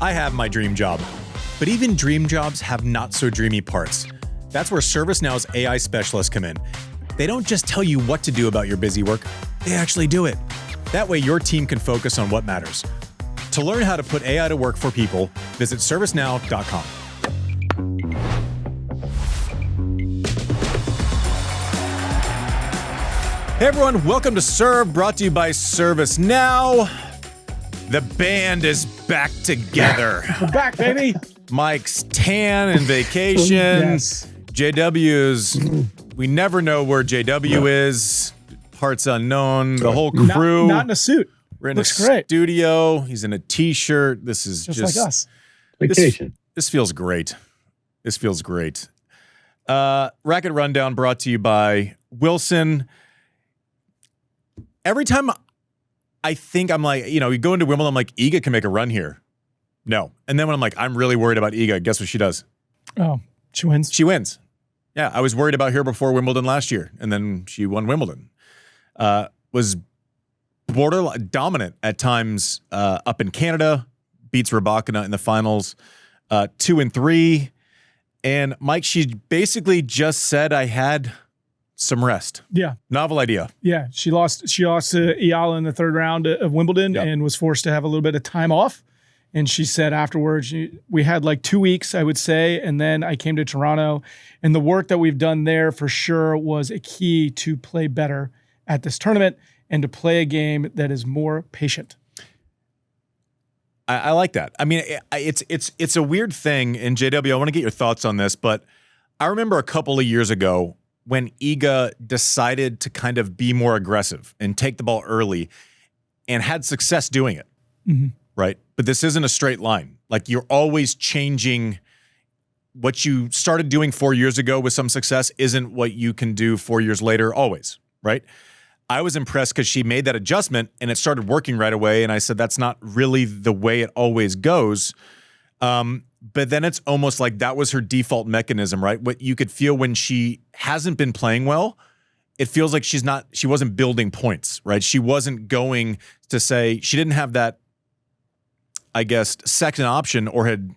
I have my dream job, but even dream jobs have not so dreamy parts. That's where ServiceNow's AI specialists come in. They don't just tell you what to do about your busy work, they actually do it. That way your team can focus on what matters. To learn how to put AI to work for people, visit servicenow.com. Hey everyone, welcome to Serve, brought to you by ServiceNow. The band is back together. We're back, baby. Mike's tan and vacation. Yes. JW's, we never know where JW is. Parts unknown. The whole crew. Not in a suit. We're in Looks a great. studio. He's in a t-shirt. This is Just like us. Vacation. This feels great. This feels great. Racket Rundown brought to you by Wilson. Every time I think I'm like, you go into Wimbledon, I'm like, Iga can make a run here. No. And then when I'm like, I'm really worried about Iga, guess what she does? Oh, she wins. She wins. Yeah, I was worried about her before Wimbledon last year, and then she won Wimbledon. Was borderline dominant at times up in Canada, beats Rybakina in the finals, 2 and 3. And Mike, she basically just said I had some rest. Yeah. Novel idea. Yeah. She lost to Iala in the third round of Wimbledon and was forced to have a little bit of time off. And she said afterwards, we had like 2 weeks, I would say, and then I came to Toronto. And the work that we've done there for sure was a key to play better at this tournament and to play a game that is more patient. I like that. I mean, it's a weird thing. And JW, I want to get your thoughts on this, but I remember a couple of years ago when Iga decided to kind of be more aggressive and take the ball early and had success doing it, right? But this isn't a straight line. Like, you're always changing. What you started doing 4 years ago with some success isn't what you can do 4 years later always, right? I was impressed because she made that adjustment and it started working right away. And I said, that's not really the way it always goes. But then it's almost like that was her default mechanism, right? What you could feel when she hasn't been playing well, it feels like she wasn't building points, right? She wasn't going to say, she didn't have that, I guess, second option, or had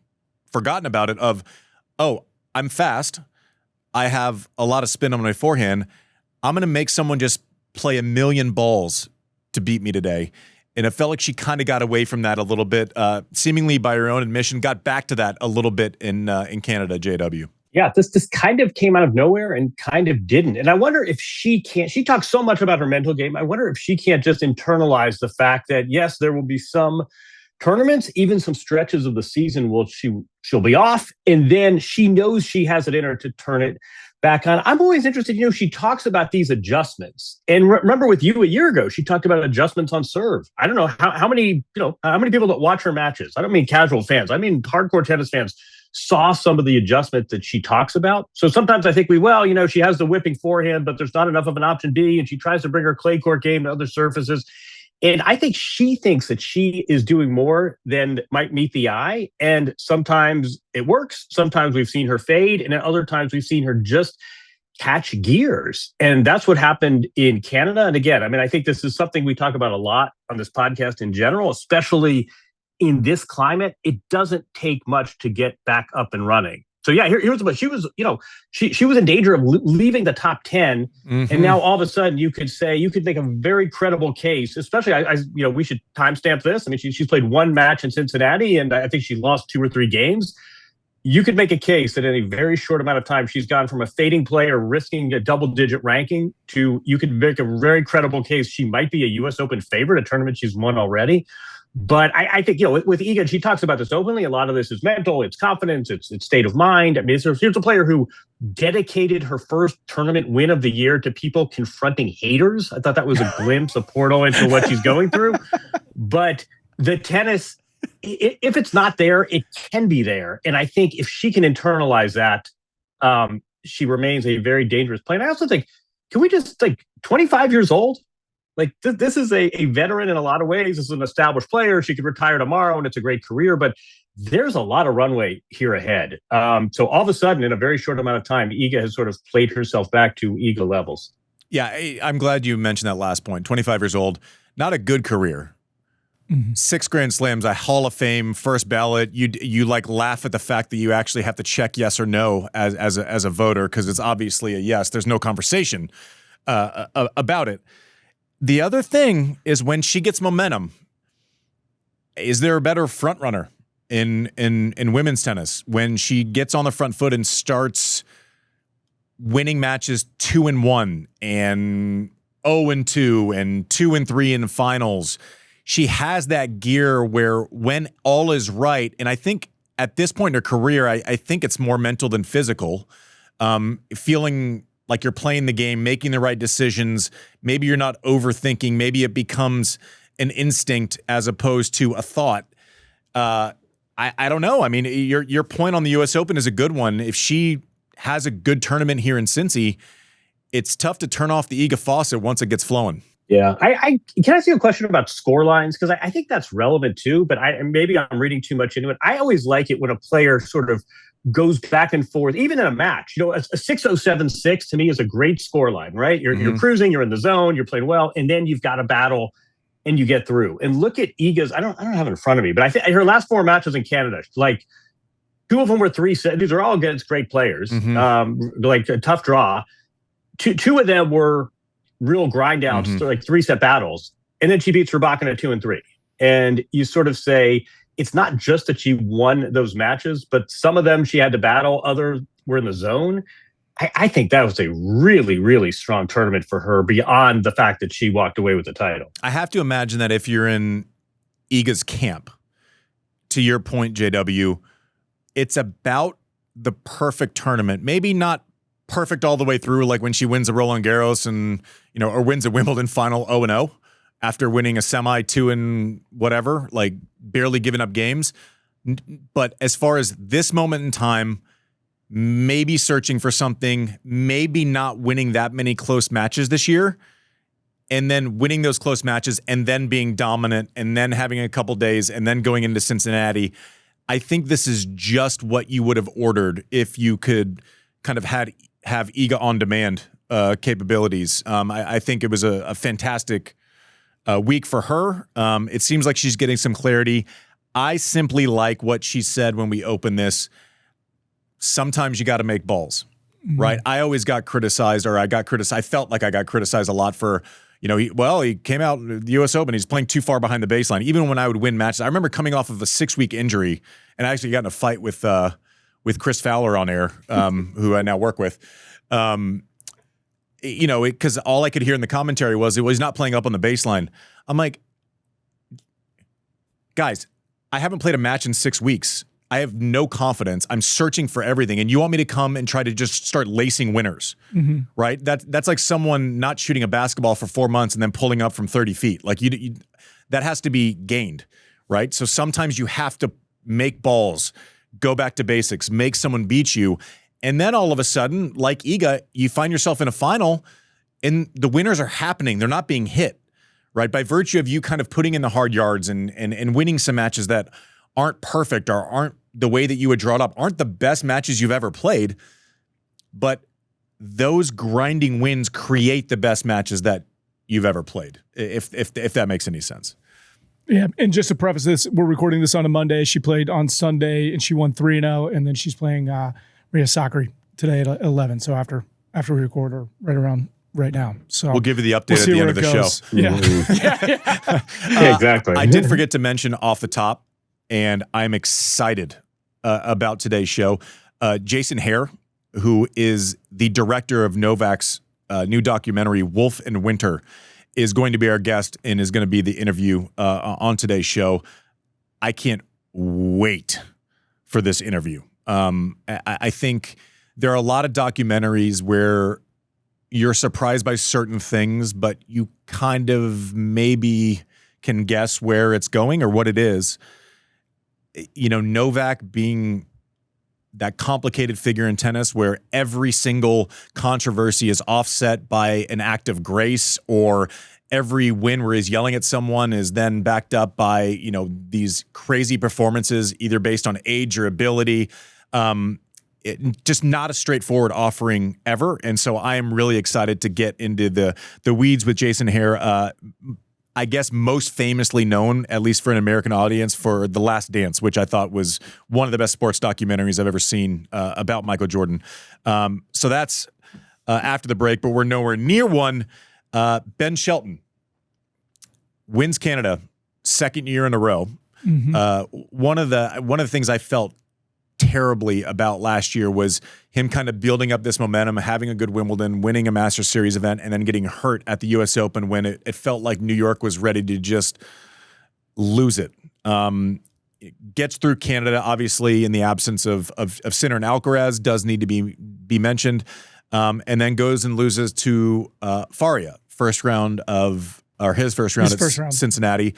forgotten about it of, oh, I'm fast. I have a lot of spin on my forehand. I'm going to make someone just play a million balls to beat me today. And it felt like she kind of got away from that a little bit, seemingly by her own admission, got back to that a little bit in Canada, JW. Yeah, this kind of came out of nowhere and kind of didn't. And I wonder if she talks so much about her mental game. I wonder if she can't just internalize the fact that, yes, there will be some tournaments, even some stretches of the season she'll be off. And then she knows she has it in her to turn it back on. I'm always interested, she talks about these adjustments. And remember with you a year ago, she talked about adjustments on serve. I don't know how many people that watch her matches, I don't mean casual fans, I mean hardcore tennis fans, saw some of the adjustments that she talks about. So sometimes I think she has the whipping forehand, but there's not enough of an option B, and she tries to bring her clay court game to other surfaces. And I think she thinks that she is doing more than might meet the eye. And sometimes it works. Sometimes we've seen her fade. And at other times we've seen her just catch gears. And that's what happened in Canada. And again, I think this is something we talk about a lot on this podcast in general, especially in this climate. It doesn't take much to get back up and running. So yeah, here's what she was. She was in danger of leaving the top 10, and now all of a sudden you could make a very credible case. Especially, we should timestamp this. She's played one match in Cincinnati, and I think she lost 2 or 3 games. You could make a case that in a very short amount of time, she's gone from a fading player risking a double-digit ranking to, you could make a very credible case she might be a U.S. Open favorite, a tournament she's won already. But I think, with Iga, she talks about this openly. A lot of this is mental, it's confidence, it's state of mind. Here's a player who dedicated her first tournament win of the year to people confronting haters. I thought that was a glimpse, a portal into what she's going through. But the tennis, if it's not there, it can be there. And I think if she can internalize that, she remains a very dangerous player. And I also think, can we just, 25 years old? This is a veteran in a lot of ways. This is an established player. She could retire tomorrow and it's a great career, but there's a lot of runway here ahead. So all of a sudden, in a very short amount of time, Iga has sort of played herself back to Iga levels. Yeah, I'm glad you mentioned that last point. 25 years old, not a good career, 6 Grand Slams, a Hall of Fame, first ballot. You like laugh at the fact that you actually have to check yes or no as a voter, because it's obviously a yes. There's no conversation about it. The other thing is when she gets momentum, is there a better front runner in women's tennis when she gets on the front foot and starts winning matches 2-1 and 0-2 and 2-3 in finals? She has that gear where when all is right, and I think at this point in her career, I think it's more mental than physical, feeling like you're playing the game, making the right decisions. Maybe you're not overthinking. Maybe it becomes an instinct as opposed to a thought. I don't know. I mean, your point on the U.S. Open is a good one. If she has a good tournament here in Cincy, it's tough to turn off the Iga faucet once it gets flowing. Yeah. I can I ask you a question about score lines? Because I think that's relevant too, but maybe I'm reading too much into it. I always like it when a player sort of goes back and forth, even in a match. You know, a 6-0-7-6 to me is a great score line, right? You're cruising, you're in the zone, you're playing well, and then you've got a battle and you get through. And look at Iga's, I don't have it in front of me, but I think her last 4 matches in Canada, like 2 of them were 3 sets. These are all against great players, like a tough draw. Two of them were real grind outs, like 3-set battles. And then she beats Rybakina at 2 and 3. And you sort of say, it's not just that she won those matches, but some of them she had to battle, others were in the zone. I think that was a really, really strong tournament for her beyond the fact that she walked away with the title. I have to imagine that if you're in Iga's camp, to your point, JW, it's about the perfect tournament. Maybe not perfect all the way through, like when she wins a Roland Garros and, or wins a Wimbledon final 0-0 after winning a semi 2 and whatever, like barely giving up games. But as far as this moment in time, maybe searching for something, maybe not winning that many close matches this year, and then winning those close matches and then being dominant and then having a couple days and then going into Cincinnati. I think this is just what you would have ordered if you could kind of have Iga on demand capabilities. I think it was a fantastic week for her. It seems like she's getting some clarity. I simply like what she said when we opened this. Sometimes you got to make balls, right? I always got criticized, or I felt like I got criticized a lot for, he came out the U.S. Open, he's playing too far behind the baseline. Even when I would win matches, I remember coming off of a 6-week injury, and I actually got in a fight with Chris Fowler on air, who I now work with. Because all I could hear in the commentary was he's not playing up on the baseline. I'm like, guys, I haven't played a match in 6 weeks. I have no confidence. I'm searching for everything. And you want me to come and try to just start lacing winners, right? That's like someone not shooting a basketball for 4 months and then pulling up from 30 feet. Like you that has to be gained, right? So sometimes you have to make balls, go back to basics, make someone beat you. And then all of a sudden, like Iga, you find yourself in a final and the winners are happening. They're not being hit, right? By virtue of you kind of putting in the hard yards and winning some matches that aren't perfect or aren't the way that you would draw it up, aren't the best matches you've ever played, but those grinding wins create the best matches that you've ever played, if that makes any sense. Yeah, and just to preface this, we're recording this on a Monday. She played on Sunday, and she won 3-0, and then she's playing Maria Sakkari today at 11. So after we record, or right now. So we'll give you the update at the end of the show. Yeah. Exactly. I did forget to mention off the top, and I'm excited about today's show. Jason Hehir, who is the director of Novak's new documentary, Wolf and Winter, is going to be our guest and is going to be the interview on today's show. I can't wait for this interview. I think there are a lot of documentaries where you're surprised by certain things, but you kind of maybe can guess where it's going or what it is. Novak being that complicated figure in tennis where every single controversy is offset by an act of grace, or every win where he's yelling at someone is then backed up by, these crazy performances, either based on age or ability. Just not a straightforward offering ever. And so I am really excited to get into the weeds with Jason Hehir. I guess most famously known, at least for an American audience, for The Last Dance, which I thought was one of the best sports documentaries I've ever seen about Michael Jordan. So that's after the break, but we're nowhere near one. Ben Shelton wins Canada, second year in a row. One of the things I felt terribly about last year was him kind of building up this momentum, having a good Wimbledon, winning a Masters Series event, and then getting hurt at the U.S. Open when it felt like New York was ready to just lose it. Gets through Canada, obviously, in the absence of Sinner and Alcaraz, does need to be mentioned, and then goes and loses to Ferreira, his first round at Cincinnati.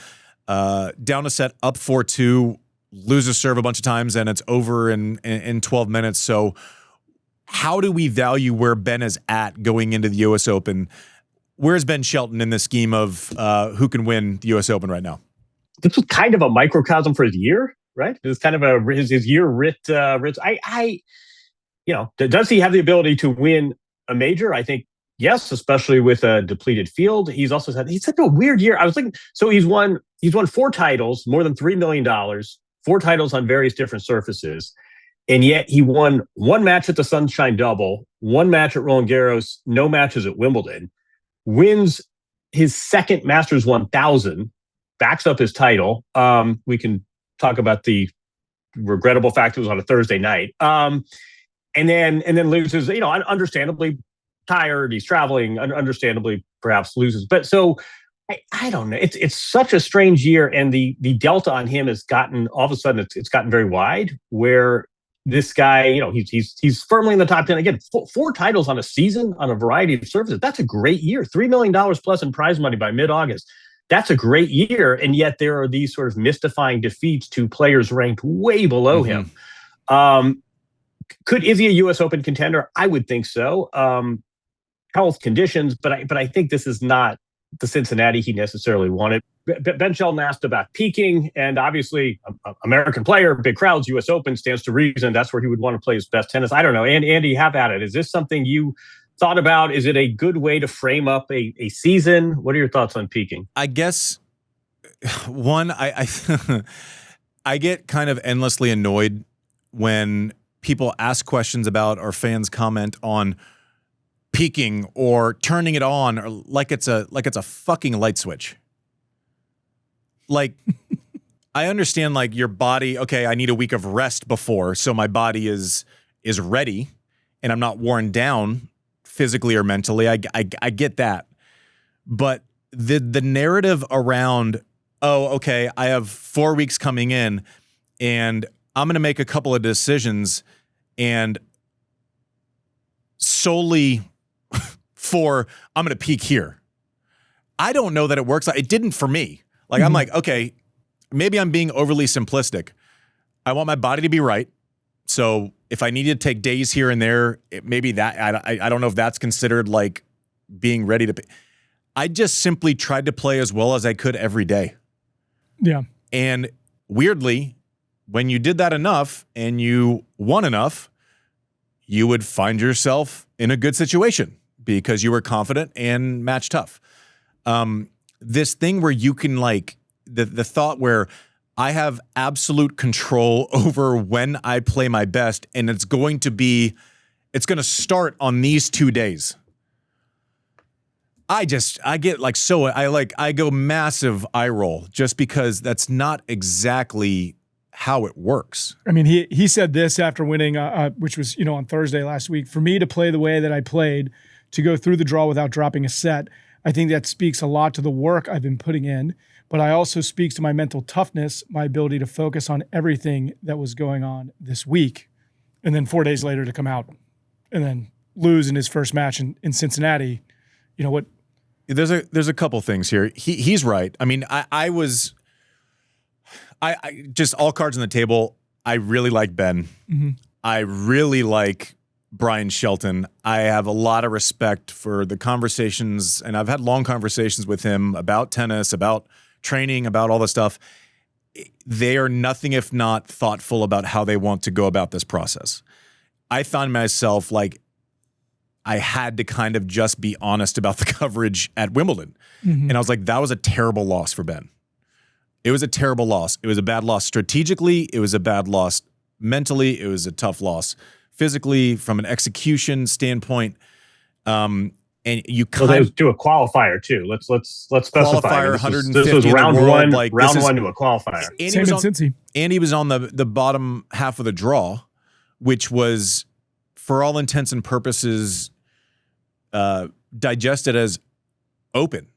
Down a set, up 4-2, loses serve a bunch of times, and it's over in 12 minutes. So how do we value where Ben is at going into the U.S. Open? Where's Ben Shelton in the scheme of who can win the U.S. Open right now? This was kind of a microcosm for his year, right? It was kind of his year writ. Does he have the ability to win a major? I think yes, especially with a depleted field. He's had a weird year. I was thinking, so he's won 4 titles, more than $3 million, 4 titles on various different surfaces. And yet he won 1 match at the Sunshine Double, 1 match at Roland Garros, no matches at Wimbledon, wins his second Masters 1000, backs up his title. We can talk about the regrettable fact it was on a Thursday night. And then loses, understandably tired. He's traveling, understandably perhaps loses. But so I don't know. It's such a strange year, and the delta on him has gotten, all of a sudden it's gotten very wide, where this guy, he's firmly in the top 10. Again, 4 titles on a season on a variety of surfaces. That's a great year. $3 million plus in prize money by mid-August. That's a great year. And yet there are these sort of mystifying defeats to players ranked way below him. Is he a U.S. Open contender? I would think so. Health conditions, but I think this is not the Cincinnati he necessarily wanted. Ben Shelton asked about peaking, and obviously, American player, big crowds, U.S. Open stands to reason. That's where he would want to play his best tennis. I don't know. And Andy, have at it. Is this something you thought about? Is it a good way to frame up a season? What are your thoughts on peaking? I guess one, I get kind of endlessly annoyed when people ask questions about, or fans comment on peaking or turning it on, or like it's a fucking light switch. Like, I understand, like, your body, okay, I need a week of rest before, so my body is ready and I'm not worn down physically or mentally. I get that. But the narrative around, oh, okay, I have 4 weeks coming in and I'm going to make a couple of decisions, and solely for I'm going to peak here. I don't know that it works. It didn't for me. Like, I'm like, okay, maybe I'm being overly simplistic. I want my body to be right. So if I need to take days here and there, maybe that, I don't know if that's considered like being ready to. I just simply tried to play as well as I could every day. Yeah. And weirdly, when you did that enough and you won enough, you would find yourself in a good situation because you were confident and match tough. This thing where you can, like, the thought where I have absolute control over when I play my best, and it's going to start on these 2 days. I get like, I go massive eye roll just because that's not exactly how it works. I mean, he said this after winning, which was, on Thursday last week. For me to play the way that I played, to go through the draw without dropping a set, I think that speaks a lot to the work I've been putting in, but I also speaks to my mental toughness, my ability to focus on everything that was going on this week. And then 4 days later to come out and then lose in his first match in Cincinnati. You know what? There's a couple things here. He's right. I mean, I just, all cards on the table. I really like Ben. Mm-hmm. I really like Brian Shelton. I have a lot of respect for the conversations, and I've had long conversations with him about tennis, about training, about all this stuff. They are nothing if not thoughtful about how they want to go about this process. I find myself, like, I had to kind of just be honest about the coverage at Wimbledon. And I was like, that was a terrible loss for Ben. It was a terrible loss. It was a bad loss strategically. It was a bad loss mentally. It was a tough loss physically from an execution standpoint. And you kind of do a qualifier too. Let's specify. Qualifier 150. This was round one. Like, round one to a qualifier. Same in Cincy. And he was on the bottom half of the draw, which was, for all intents and purposes, digested as open.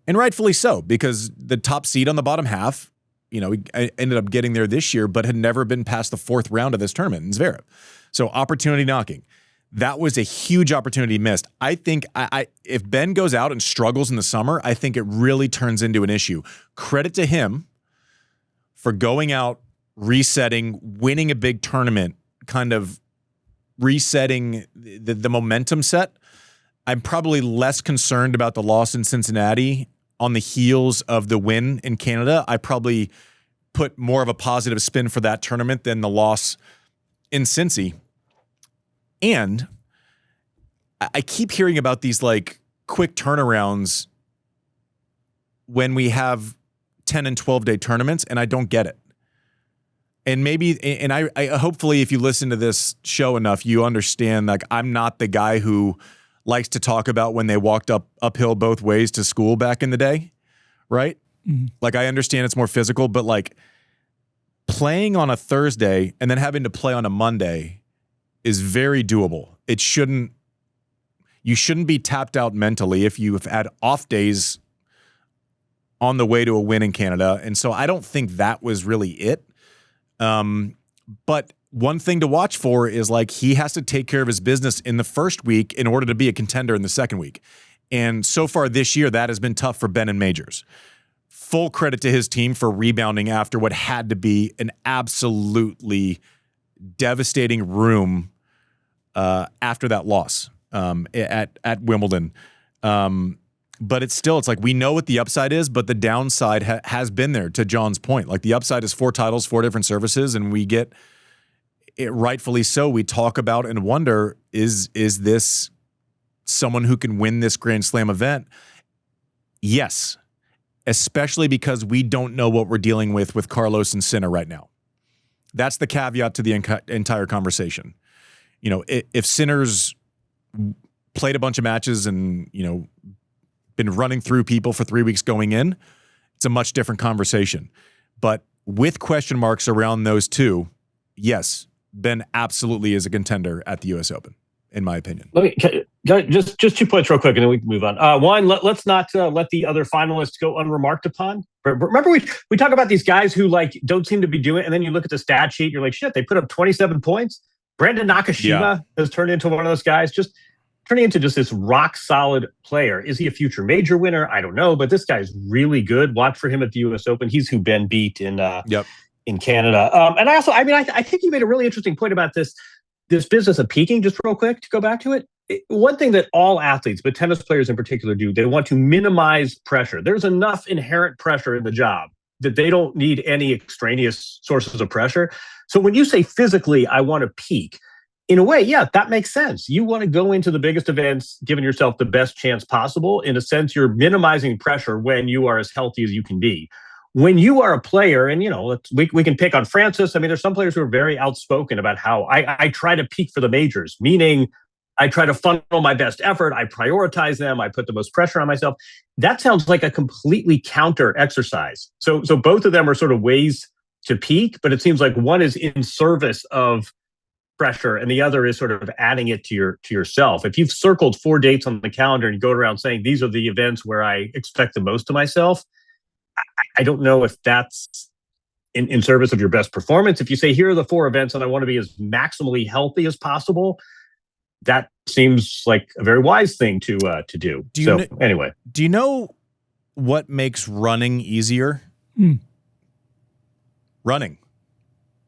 And rightfully so, because the top seed on the bottom half, he ended up getting there this year, but had never been past the fourth round of this tournament in Zverev. So opportunity knocking. That was a huge opportunity missed. I think if Ben goes out and struggles in the summer, I think it really turns into an issue. Credit to him for going out, resetting, winning a big tournament, kind of resetting the momentum set. I'm probably less concerned about the loss in Cincinnati on the heels of the win in Canada. I probably put more of a positive spin for that tournament than the loss in Cincy. And I keep hearing about these like quick turnarounds when we have 10 and 12 day tournaments, and I don't get it. And I hopefully if you listen to this show enough, you understand, like, I'm not the guy who likes to talk about when they walked uphill both ways to school back in the day, right? Like, I understand it's more physical, but like playing on a Thursday and then having to play on a Monday is very doable. You shouldn't be tapped out mentally if you've had off days on the way to a win in Canada. And so I don't think that was really it. But one thing to watch for is, like, he has to take care of his business in the first week in order to be a contender in the second week. And so far this year, that has been tough for Ben in majors. Full credit to his team for rebounding after what had to be an absolutely devastating room after that loss at Wimbledon. But it's like, we know what the upside is, but the downside has been there, to John's point. Like, the upside is 4 titles, 4 different services, and we get it rightfully so. We talk about and wonder, is this someone who can win this Grand Slam event? Yes, especially because we don't know what we're dealing with Carlos and Sinner right now. That's the caveat to the entire conversation. If Sinner's played a bunch of matches and, been running through people for 3 weeks going in, it's a much different conversation. But with question marks around those two, yes, Ben absolutely is a contender at the U.S. Open, in my opinion. Just 2 points real quick, and then we can move on. One, let's not let the other finalists go unremarked upon. Remember, we talk about these guys who, like, don't seem to be doing it, and then you look at the stat sheet, you're like, shit, they put up 27 points. Brandon Nakashima has turned into one of those guys, just turning into just this rock solid player. Is he a future major winner? I don't know, but this guy's really good. Watch for him at the U.S. Open. He's who Ben beat in Canada. And I think you made a really interesting point about this business of peaking, just real quick to go back to it. One thing that all athletes, but tennis players in particular, do, they want to minimize pressure. There's enough inherent pressure in the job that they don't need any extraneous sources of pressure. So when you say physically, I want to peak, in a way, yeah, that makes sense. You want to go into the biggest events, giving yourself the best chance possible. In a sense, you're minimizing pressure when you are as healthy as you can be. When you are a player, and we can pick on Francis. I mean, there's some players who are very outspoken about how I try to peak for the majors, meaning I try to funnel my best effort. I prioritize them. I put the most pressure on myself. That sounds like a completely counter exercise. So both of them are sort of ways to peak, but it seems like one is in service of pressure and the other is sort of adding it to yourself. If you've circled 4 dates on the calendar and you go around saying these are the events where I expect the most of myself, I don't know if that's in service of your best performance. If you say, here are the 4 events and I want to be as maximally healthy as possible, that seems like a very wise thing to do. Anyway. Do you know what makes running easier? Running.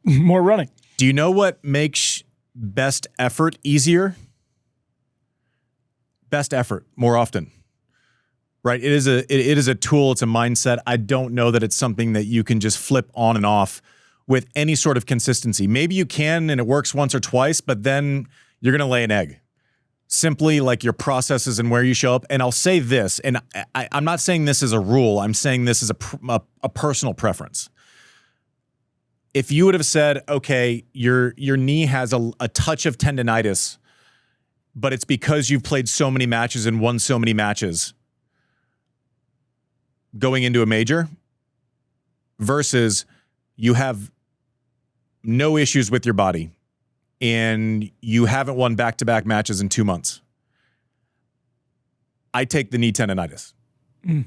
More running. Do you know what makes best effort easier? Best effort more often. Right? It is a tool, it's a mindset. I don't know that it's something that you can just flip on and off with any sort of consistency. Maybe you can and it works once or twice, but then you're going to lay an egg. simply like your processes and where you show up. And I'll say this, and I'm not saying this as a rule. I'm saying this as a personal preference. If you would have said, okay, your knee has a touch of tendonitis, but it's because you've played so many matches and won so many matches going into a major, versus you have no issues with your body and you haven't won back-to-back matches in 2 months, I take the knee tendonitis. And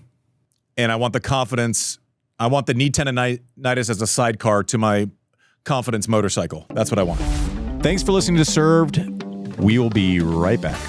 I want the confidence. I want the knee tendonitis as a sidecar to my confidence motorcycle. That's what I want. Thanks for listening to Served. We will be right back.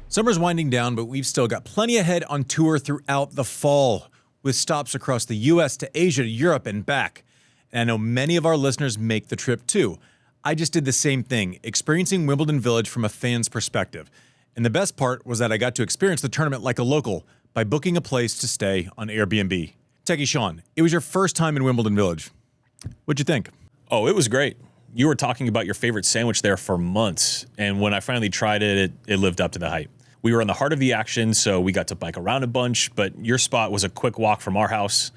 Summer's winding down, but we've still got plenty ahead on tour throughout the fall, with stops across the U.S. to Asia to Europe and back. And I know many of our listeners make the trip too. I just did the same thing, experiencing Wimbledon Village from a fan's perspective. And the best part was that I got to experience the tournament like a local by booking a place to stay on Airbnb. Techie Sean, it was your first time in Wimbledon Village. What'd you think? Oh, it was great. You were talking about your favorite sandwich there for months. And when I finally tried it, it lived up to the hype. We were in the heart of the action, so we got to bike around a bunch, but your spot was a quick walk from our house.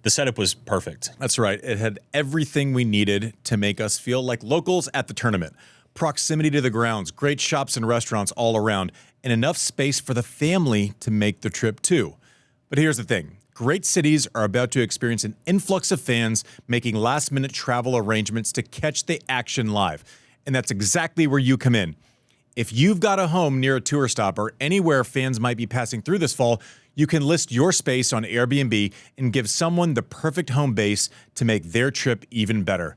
The setup was perfect. That's right. It had everything we needed to make us feel like locals at the tournament. Proximity to the grounds, great shops and restaurants all around, and enough space for the family to make the trip too. But here's the thing. Great cities are about to experience an influx of fans making last-minute travel arrangements to catch the action live. And that's exactly where you come in. If you've got a home near a tour stop or anywhere fans might be passing through this fall, you can list your space on Airbnb and give someone the perfect home base to make their trip even better.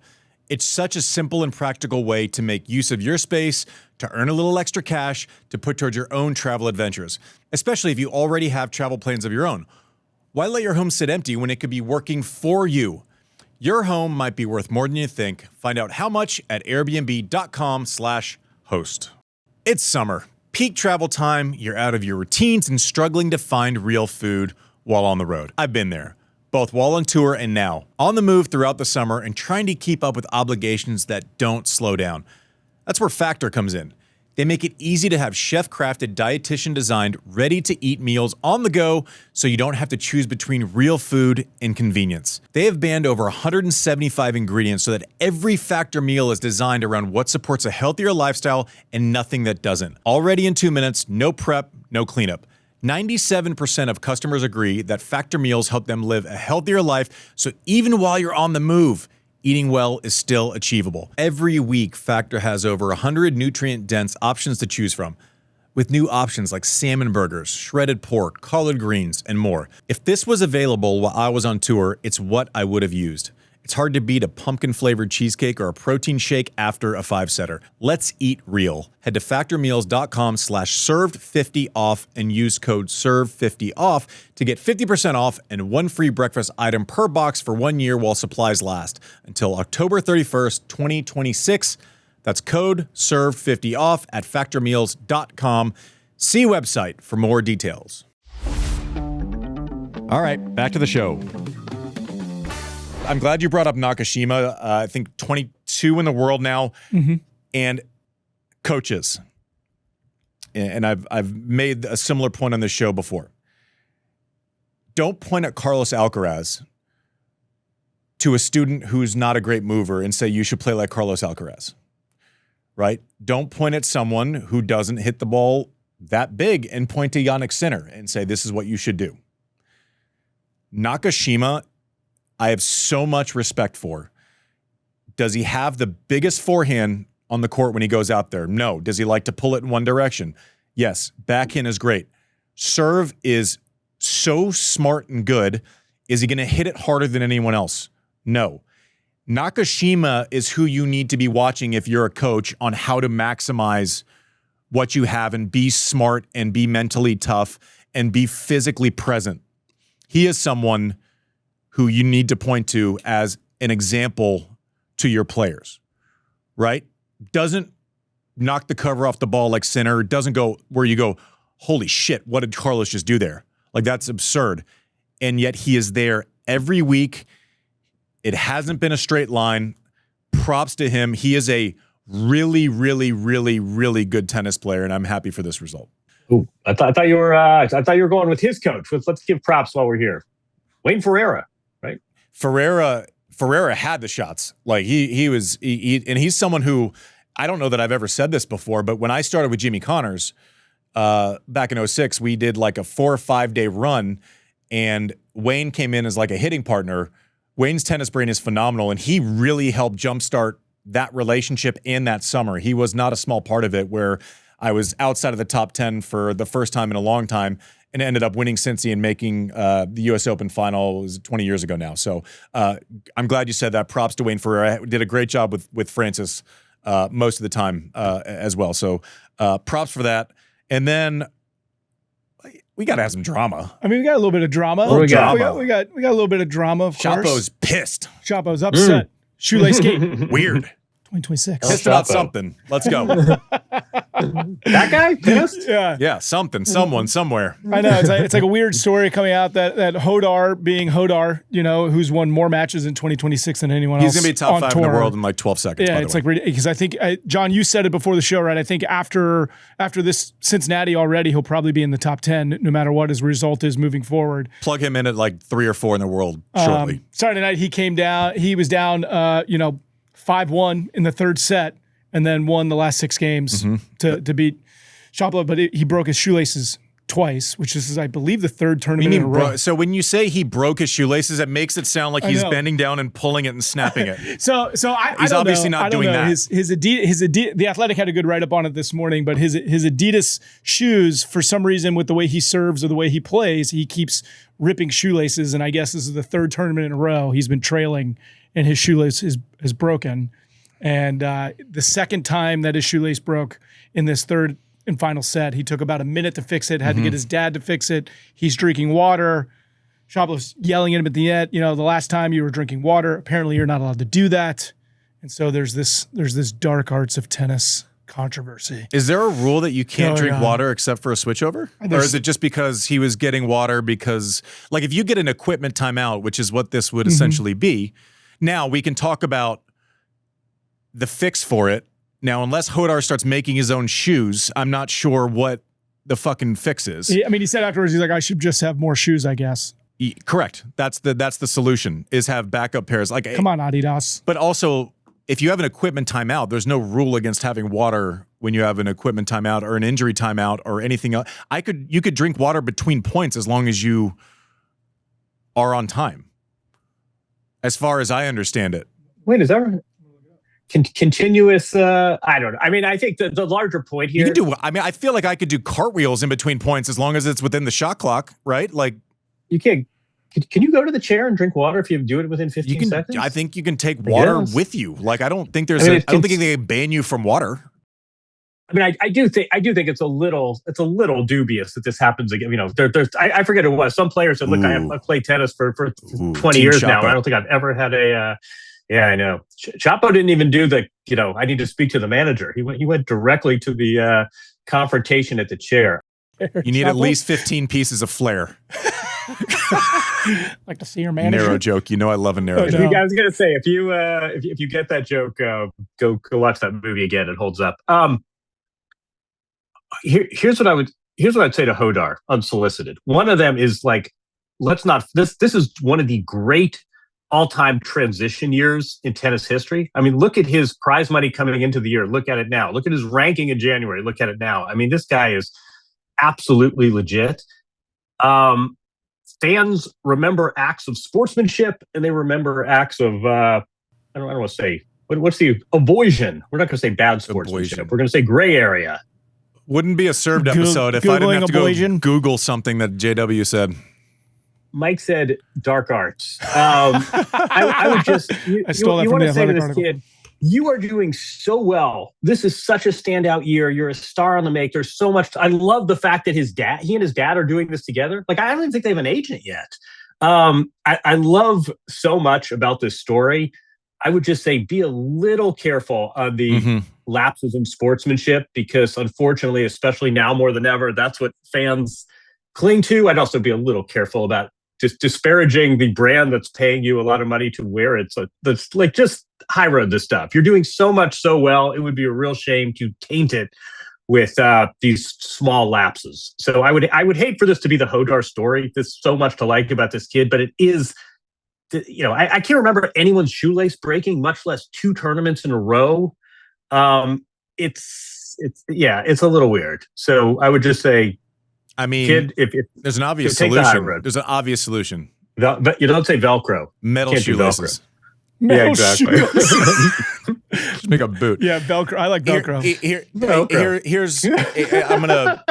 It's such a simple and practical way to make use of your space, to earn a little extra cash, to put towards your own travel adventures, especially if you already have travel plans of your own. Why let your home sit empty when it could be working for you? Your home might be worth more than you think. Find out how much at airbnb.com/host. It's summer, peak travel time. You're out of your routines and struggling to find real food while on the road. I've been there, both while on tour and now, on the move throughout the summer and trying to keep up with obligations that don't slow down. That's where Factor comes in. They make it easy to have chef-crafted, dietitian-designed, ready-to-eat meals on the go so you don't have to choose between real food and convenience. They have banned over 175 ingredients so that every Factor meal is designed around what supports a healthier lifestyle and nothing that doesn't. All ready in 2 minutes, no prep, no cleanup. 97% of customers agree that Factor meals help them live a healthier life, so even while you're on the move, eating well is still achievable. Every week, Factor has over 100 nutrient-dense options to choose from, with new options like salmon burgers, shredded pork, collard greens, and more. If this was available while I was on tour, it's what I would have used. It's hard to beat a pumpkin-flavored cheesecake or a protein shake after a 5-setter. Let's eat real. Head to factormeals.com/served50off and use code SERVE50OFF to get 50% off and one free breakfast item per box for 1 year while supplies last, until October 31st, 2026. That's code SERVE50OFF at factormeals.com. See website for more details. All right, back to the show. I'm glad you brought up Nakashima. I think 22 in the world now, and coaches. And I've made a similar point on this show before. Don't point at Carlos Alcaraz to a student who's not a great mover and say you should play like Carlos Alcaraz, right? Don't point at someone who doesn't hit the ball that big and point to Jannik Sinner and say this is what you should do. Nakashima, I have so much respect for. Does he have the biggest forehand on the court when he goes out there? No. Does he like to pull it in one direction? Yes. Backhand is great. Serve is so smart and good. Is he going to hit it harder than anyone else? No. Nakashima is who you need to be watching if you're a coach on how to maximize what you have and be smart and be mentally tough and be physically present. He is someone who you need to point to as an example to your players, right? Doesn't knock the cover off the ball like Sinner, doesn't go where you go, holy shit, what did Carlos just do there? Like, that's absurd. And yet he is there every week. It hasn't been a straight line. Props to him. He is a really, really, really, really good tennis player, and I'm happy for this result. Ooh, I thought you were going with his coach. Let's give props while we're here. Wayne Ferreira, right? Ferreira had the shots. Like and he's someone who, I don't know that I've ever said this before, but when I started with Jimmy Connors back in 2006, we did like a 4 or 5 day run, and Wayne came in as like a hitting partner. Wayne's tennis brain is phenomenal, and he really helped jumpstart that relationship in that summer. He was not a small part of it, where I was outside of the top 10 for the first time in a long time and ended up winning Cincy and making the U.S. Open final. It was 20 years ago now. So I'm glad you said that. Props to Wayne Ferreira. Did a great job with Francis most of the time as well. So props for that. And then we got to have some drama. I mean, we got a little bit of drama. What do we got? We got a little bit of drama, of course. Chapo's pissed. Chapo's upset. Shoelace gate. Weird. 2026. Pissed about something. Let's go. That guy pissed? Yeah. Yeah, something, someone, somewhere. I know. It's like a weird story coming out that Jodar, being Jodar, who's won more matches in 2026 than anyone else. He's going to be top 5 tour. in the world in like 12 seconds. Yeah, by the it's way. like ridiculous. Because I think, John, you said it before the show, right? I think after this Cincinnati already, he'll probably be in the top 10 no matter what his result is moving forward. Plug him in at like 3 or 4 in the world shortly. Saturday night, he was down, 5-1 in the third set, and then won the last 6 games to beat Shapovalov. But he broke his shoelaces twice, which is, I believe, the third tournament in a row. So when you say he broke his shoelaces, it makes it sound like he's bending down and pulling it and snapping it. So He's obviously not doing that. His Adidas, the Athletic had a good write up on it this morning, but his Adidas shoes, for some reason, with the way he serves or the way he plays, he keeps ripping shoelaces. And I guess this is the third tournament in a row he's been trailing, and his shoelace is broken. And the second time that his shoelace broke in this third and final set, he took about a minute to fix it, had to get his dad to fix it. He's drinking water. Shapovalov's yelling at him at the end, the last time you were drinking water, apparently you're not allowed to do that. And so there's this dark arts of tennis controversy. Is there a rule that you can't drink water except for a switchover? Or is it just because he was getting water because, like, if you get an equipment timeout, which is what this would essentially be, now we can talk about the fix for it. Now, unless Jodar starts making his own shoes, I'm not sure what the fucking fix is. He said afterwards, he's like, I should just have more shoes, I guess. Correct. That's the solution, is have backup pairs. Like, come on, Adidas. But also, if you have an equipment timeout, there's no rule against having water when you have an equipment timeout or an injury timeout or anything else. You could drink water between points as long as you are on time, as far as I understand it. Wait, is that right? Continuous, I don't know. I mean, I think the larger point here. You can do. I mean, I feel like I could do cartwheels in between points as long as it's within the shot clock, right? Like, you can't. Can you go to the chair and drink water if you do it within 15 seconds? I think you can take water with you. Like, I don't think I don't think they ban you from water. I mean, I do think it's a little dubious that this happens again. I forget who it was. Some player said, "Look, I've played tennis for 20 years now, and I don't think I've ever had a." Yeah, I know. Chapo didn't even do the, I need to speak to the manager. He went directly to the confrontation at the chair. You need at least 15 pieces of flair. Like to see your manager. Narrow joke. I love a narrow joke. I was gonna say, if you get that joke, go watch that movie again. It holds up. Here's what I'd say to Jodar, unsolicited. One of them is like, this is one of the great all-time transition years in tennis history. I mean, look at his prize money coming into the year. Look at it now. Look at his ranking in January. Look at it now. I mean, this guy is absolutely legit. Fans remember acts of sportsmanship, and they remember acts of I don't want to say what's the avoision. We're not going to say bad sportsmanship. We're going to say gray area. Wouldn't be a served episode if I didn't have to go Google something that JW said. Mike said dark arts. I would just, I stole that from the Athletic article. Kid, you are doing so well. This is such a standout year. You're a star on the make. There's so much. I love the fact that he and his dad are doing this together. Like, I don't even think they have an agent yet. I love so much about this story. I would just say, be a little careful on the lapses in sportsmanship, because unfortunately, especially now more than ever, that's what fans cling to. I'd also be a little careful about just disparaging the brand that's paying you a lot of money to wear it. So that's like, just high road this stuff. You're doing so much so well. It would be a real shame to taint it with these small lapses. So I would hate for this to be the Jodar story. There's so much to like about this kid, but it is, I can't remember anyone's shoelace breaking, much less 2 tournaments in a row. It's a little weird. So I would just say, I mean, kid, if there's an obvious solution. There's an obvious solution. But you don't say Velcro. Metal shoelaces. Yeah, exactly. Just make a boot. Yeah, Velcro. I like Velcro. Here's I'm gonna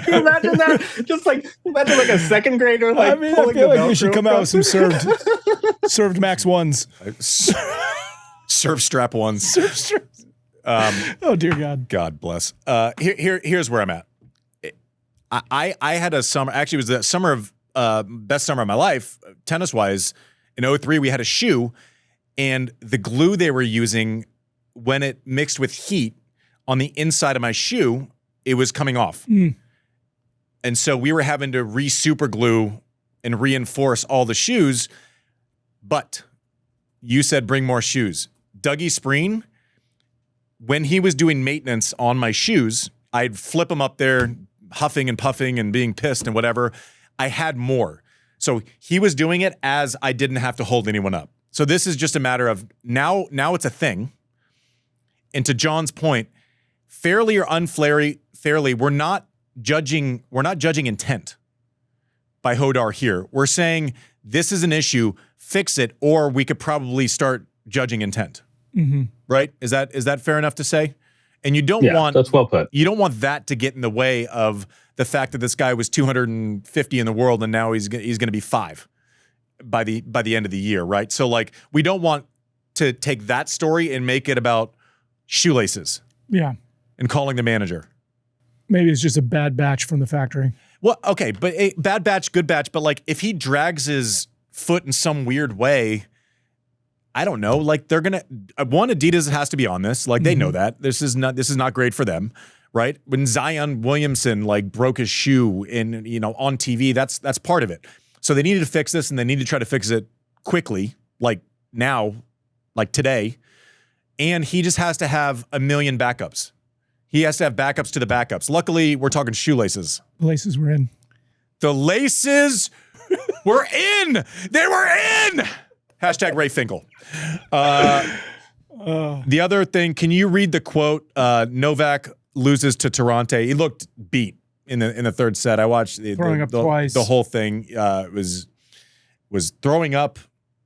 imagine that. Just like imagine like a second grader. Like, I feel like we should come out with some served Max ones. Serve strap ones. Serve strap. Oh dear God. God bless. Here's where I'm at. I had a summer. Actually, it was the summer of best summer of my life, tennis wise. In 2003, we had a shoe, and the glue they were using, when it mixed with heat on the inside of my shoe, it was coming off. And so we were having to re-super glue and reinforce all the shoes. But you said bring more shoes. Dougie Spreen, when he was doing maintenance on my shoes, I'd flip them up there, huffing and puffing and being pissed and whatever. I had more. So he was doing it as I didn't have to hold anyone up. So this is just a matter of now it's a thing. And to John's point, fairly or unfairly, we're not judging intent by Jodar here. We're saying this is an issue, fix it, or we could probably start judging intent. Right? Is that fair enough to say? And you don't want that's well put. You don't want that to get in the way of the fact that this guy was 250 in the world and now he's going to be 5 by the end of the year, right? So like we don't want to take that story and make it about shoelaces. Yeah. And calling the manager. Maybe it's just a bad batch from the factory. Well, okay, but a bad batch, good batch, but like if he drags his foot in some weird way, I don't know, like they're going to Adidas has to be on this. Like they know that. This is not great for them. Right? When Zion Williamson like broke his shoe in, on TV, that's part of it. So they needed to fix this and they need to try to fix it quickly, like now, like today. And he just has to have a million backups. He has to have backups to the backups. Luckily, we're talking shoelaces. The laces were in. The laces were in. They were in. Hashtag Ray Finkel. The other thing, can you read the quote? Novak loses to Toronto. He looked beat in the third set. I watched twice. The whole thing was throwing up.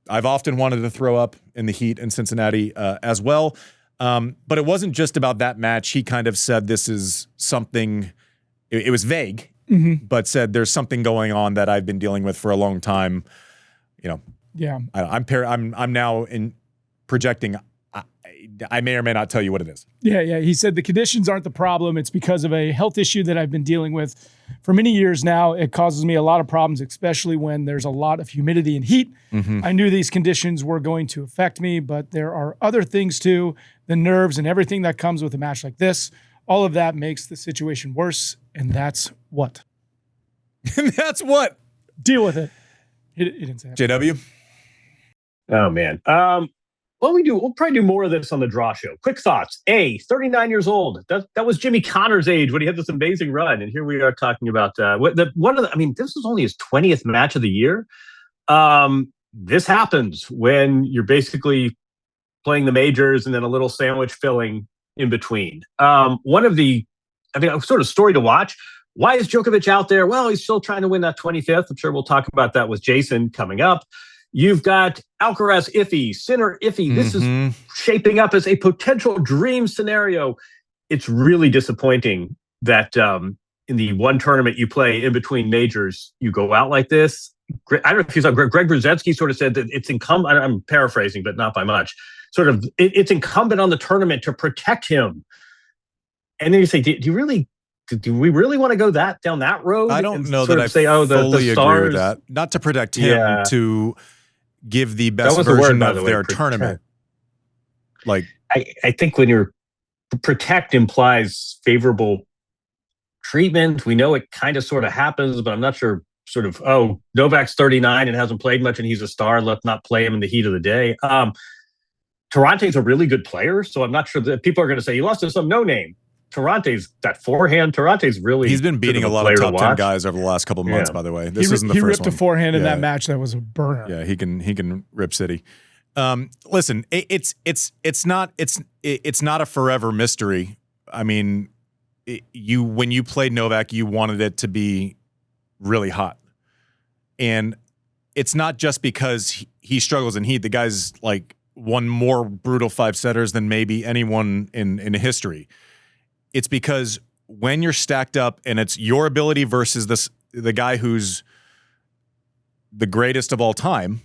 I've often wanted to throw up in the heat in Cincinnati as well. But it wasn't just about that match. He kind of said this is something, it was vague, but said there's something going on that I've been dealing with for a long time. Yeah. I'm now in projecting. I may or may not tell you what it is. Yeah. He said the conditions aren't the problem. It's because of a health issue that I've been dealing with for many years now. It causes me a lot of problems, especially when there's a lot of humidity and heat. I knew these conditions were going to affect me, but there are other things too, the nerves and everything that comes with a match like this. All of that makes the situation worse, and that's what. And that's what. Deal with it. He didn't say that. JW? Oh, man. We'll probably do more of this on the Draw Show. Quick thoughts. 39 years old. That was Jimmy Connor's age when he had this amazing run. And here we are talking about this was only his 20th match of the year. This happens when you're basically playing the majors and then a little sandwich filling in between. Sort of story to watch. Why is Djokovic out there? Well, he's still trying to win that 25th. I'm sure we'll talk about that with Jason coming up. You've got Alcaraz iffy, Sinner iffy. This is shaping up as a potential dream scenario. It's really disappointing that in the one tournament you play in between majors, you go out like this. I don't know if you saw Greg Brzezinski sort of said that it's incumbent, I'm paraphrasing, but not by much, it's incumbent on the tournament to protect him. And then you say, do we really want to go down that road? I don't know that I fully agree with that. Not to protect him, to give the best version of their tournament. Like, I think when you're protect implies favorable treatment. We know it kind of sort of happens, but I'm not sure sort of, oh, Novak's 39 and hasn't played much and he's a star. Let's not play him in the heat of the day. Tarante's a really good player, so I'm not sure that people are going to say he lost to some no-name. Tarante's that forehand. Tarante's really he's been beating a lot of top 10 guys over the last couple of months. By the way, this isn't the first one. He ripped a forehand in that match that was a burner. Yeah, he can rip city. Listen, it's not a forever mystery. I mean, when you played Novak, you wanted it to be really hot, and it's not just because he struggles in heat. The guy's like won more brutal 5-setters than maybe anyone in history. It's because when you're stacked up and it's your ability versus the guy who's the greatest of all time,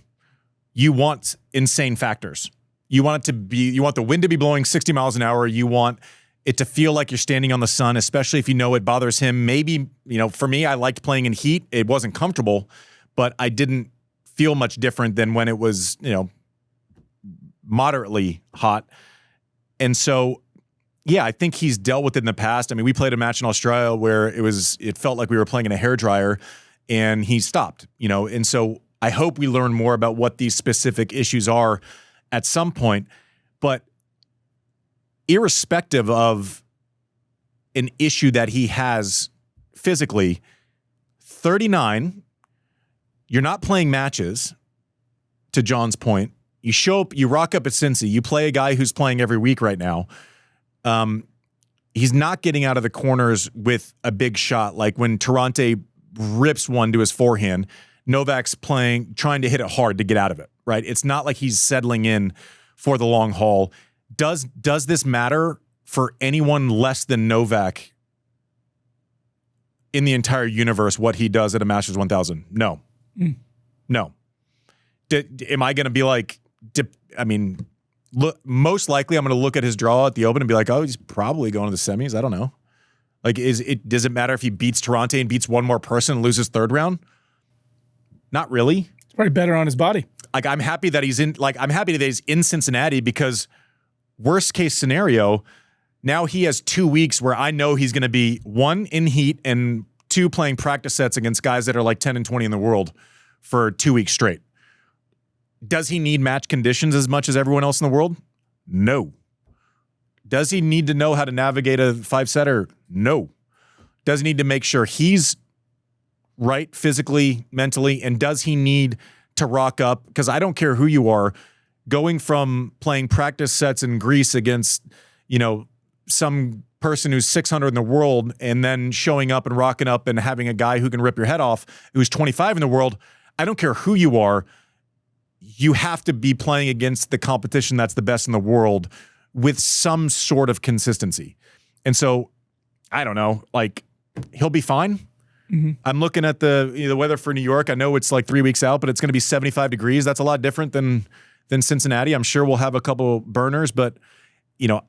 you want insane factors. You want the wind to be blowing 60 miles an hour. You want it to feel like you're standing on the sun, especially if you know it bothers him. Maybe, for me, I liked playing in heat. It wasn't comfortable, but I didn't feel much different than when it was, moderately hot. And so, yeah, I think he's dealt with it in the past. I mean, we played a match in Australia where it felt like we were playing in a hairdryer and he stopped, and so I hope we learn more about what these specific issues are at some point. But irrespective of an issue that he has physically, 39, you're not playing matches, to John's point. You show up, you rock up at Cincy, you play a guy who's playing every week right now. He's not getting out of the corners with a big shot. Like when Tarante rips one to his forehand, Novak's trying to hit it hard to get out of it, right? It's not like he's settling in for the long haul. Does this matter for anyone less than Novak in the entire universe, what he does at a Masters 1000? No. No. Am I going to be like, look, most likely I'm going to look at his draw at the Open and be like, oh, he's probably going to the semis. I don't know. Like, does it matter if he beats Tarante and beats one more person and loses third round? Not really. It's probably better on his body. Like, I'm happy that he's in Cincinnati because worst case scenario, now he has 2 weeks where I know he's going to be 1 in heat and 2 playing practice sets against guys that are like 10 and 20 in the world for 2 weeks straight. Does he need match conditions as much as everyone else in the world? No. Does he need to know how to navigate a 5-setter? No. Does he need to make sure he's right physically, mentally, and does he need to rock up? Because I don't care who you are, going from playing practice sets in Greece against, some person who's 600 in the world and then showing up and rocking up and having a guy who can rip your head off who's 25 in the world, I don't care who you are, you have to be playing against the competition that's the best in the world with some sort of consistency. And so, I don't know, like, he'll be fine. Mm-hmm. I'm looking at the weather for New York. I know it's like 3 weeks out, but it's going to be 75 degrees. That's a lot different than Cincinnati. I'm sure we'll have a couple burners, but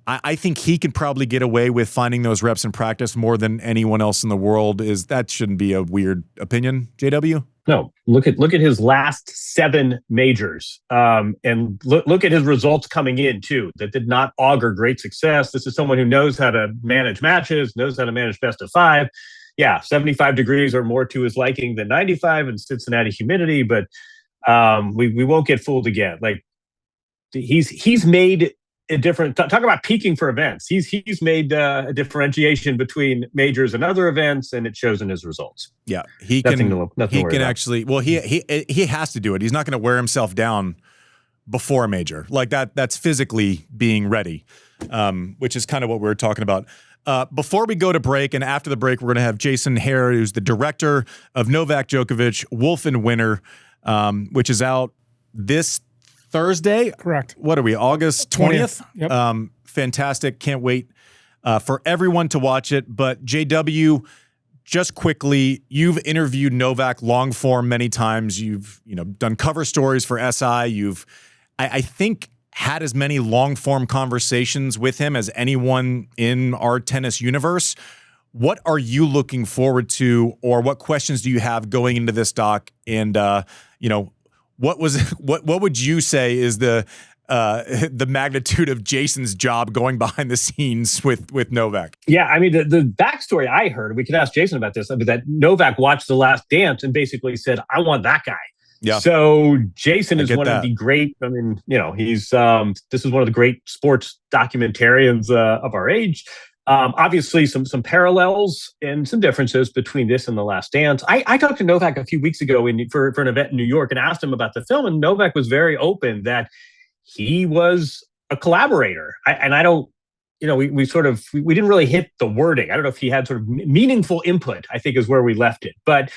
I think he can probably get away with finding those reps in practice more than anyone else in the world. That shouldn't be a weird opinion, JW? No, look at his last 7 majors, and look at his results coming in too. That did not augur great success. This is someone who knows how to manage matches, knows how to manage best of 5. Yeah, 75 degrees or more to his liking than 95 in Cincinnati humidity, but we won't get fooled again. Like he's made a different. Talk about peaking for events. He's made a differentiation between majors and other events, and it shows in his results. Yeah, he can actually. Well, he has to do it. He's not going to wear himself down before a major like that. That's physically being ready, which is kind of what we were talking about. Before we go to break, and after the break, we're going to have Jason Hehir, who's the director of Novak Djokovic, Wolf and Winner, which is out this Thursday. Correct. What are we, August 20th? Yep. Fantastic. Can't wait for everyone to watch it. But JW, just quickly, you've interviewed Novak long form many times. You've done cover stories for SI. You've, I think, had as many long-form conversations with him as anyone in our tennis universe. What are you looking forward to, or what questions do you have going into this doc? And what would you say is the the magnitude of Jason's job going behind the scenes with Novak. Yeah, I mean, the backstory I heard, we could ask Jason about this, that Novak watched The Last Dance and basically said, I want that guy. Yeah. So Jason is one that. of the great, I mean, he's, this is one of the great sports documentarians of our age. Obviously, some parallels and some differences between this and The Last Dance. I talked to Novak a few weeks ago for an event in New York and asked him about the film, and Novak was very open that he was a collaborator. I don't, we didn't really hit the wording. I don't know if he had sort of meaningful input, I think is where we left it. But,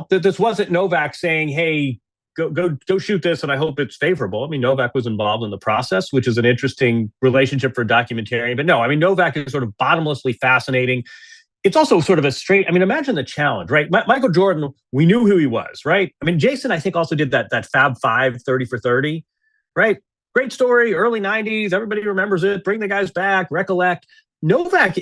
this wasn't Novak saying, hey, go shoot this, and I hope it's favorable. I mean, Novak was involved in the process, which is an interesting relationship for a documentarian. But no, I mean, Novak is sort of bottomlessly fascinating. It's also sort of a straight, I mean, imagine the challenge, right? Michael Jordan, we knew who he was, right? I mean, Jason, I think, also did that Fab Five 30 for 30, right? Great story, early 90s. Everybody remembers it. Bring the guys back, recollect. Novak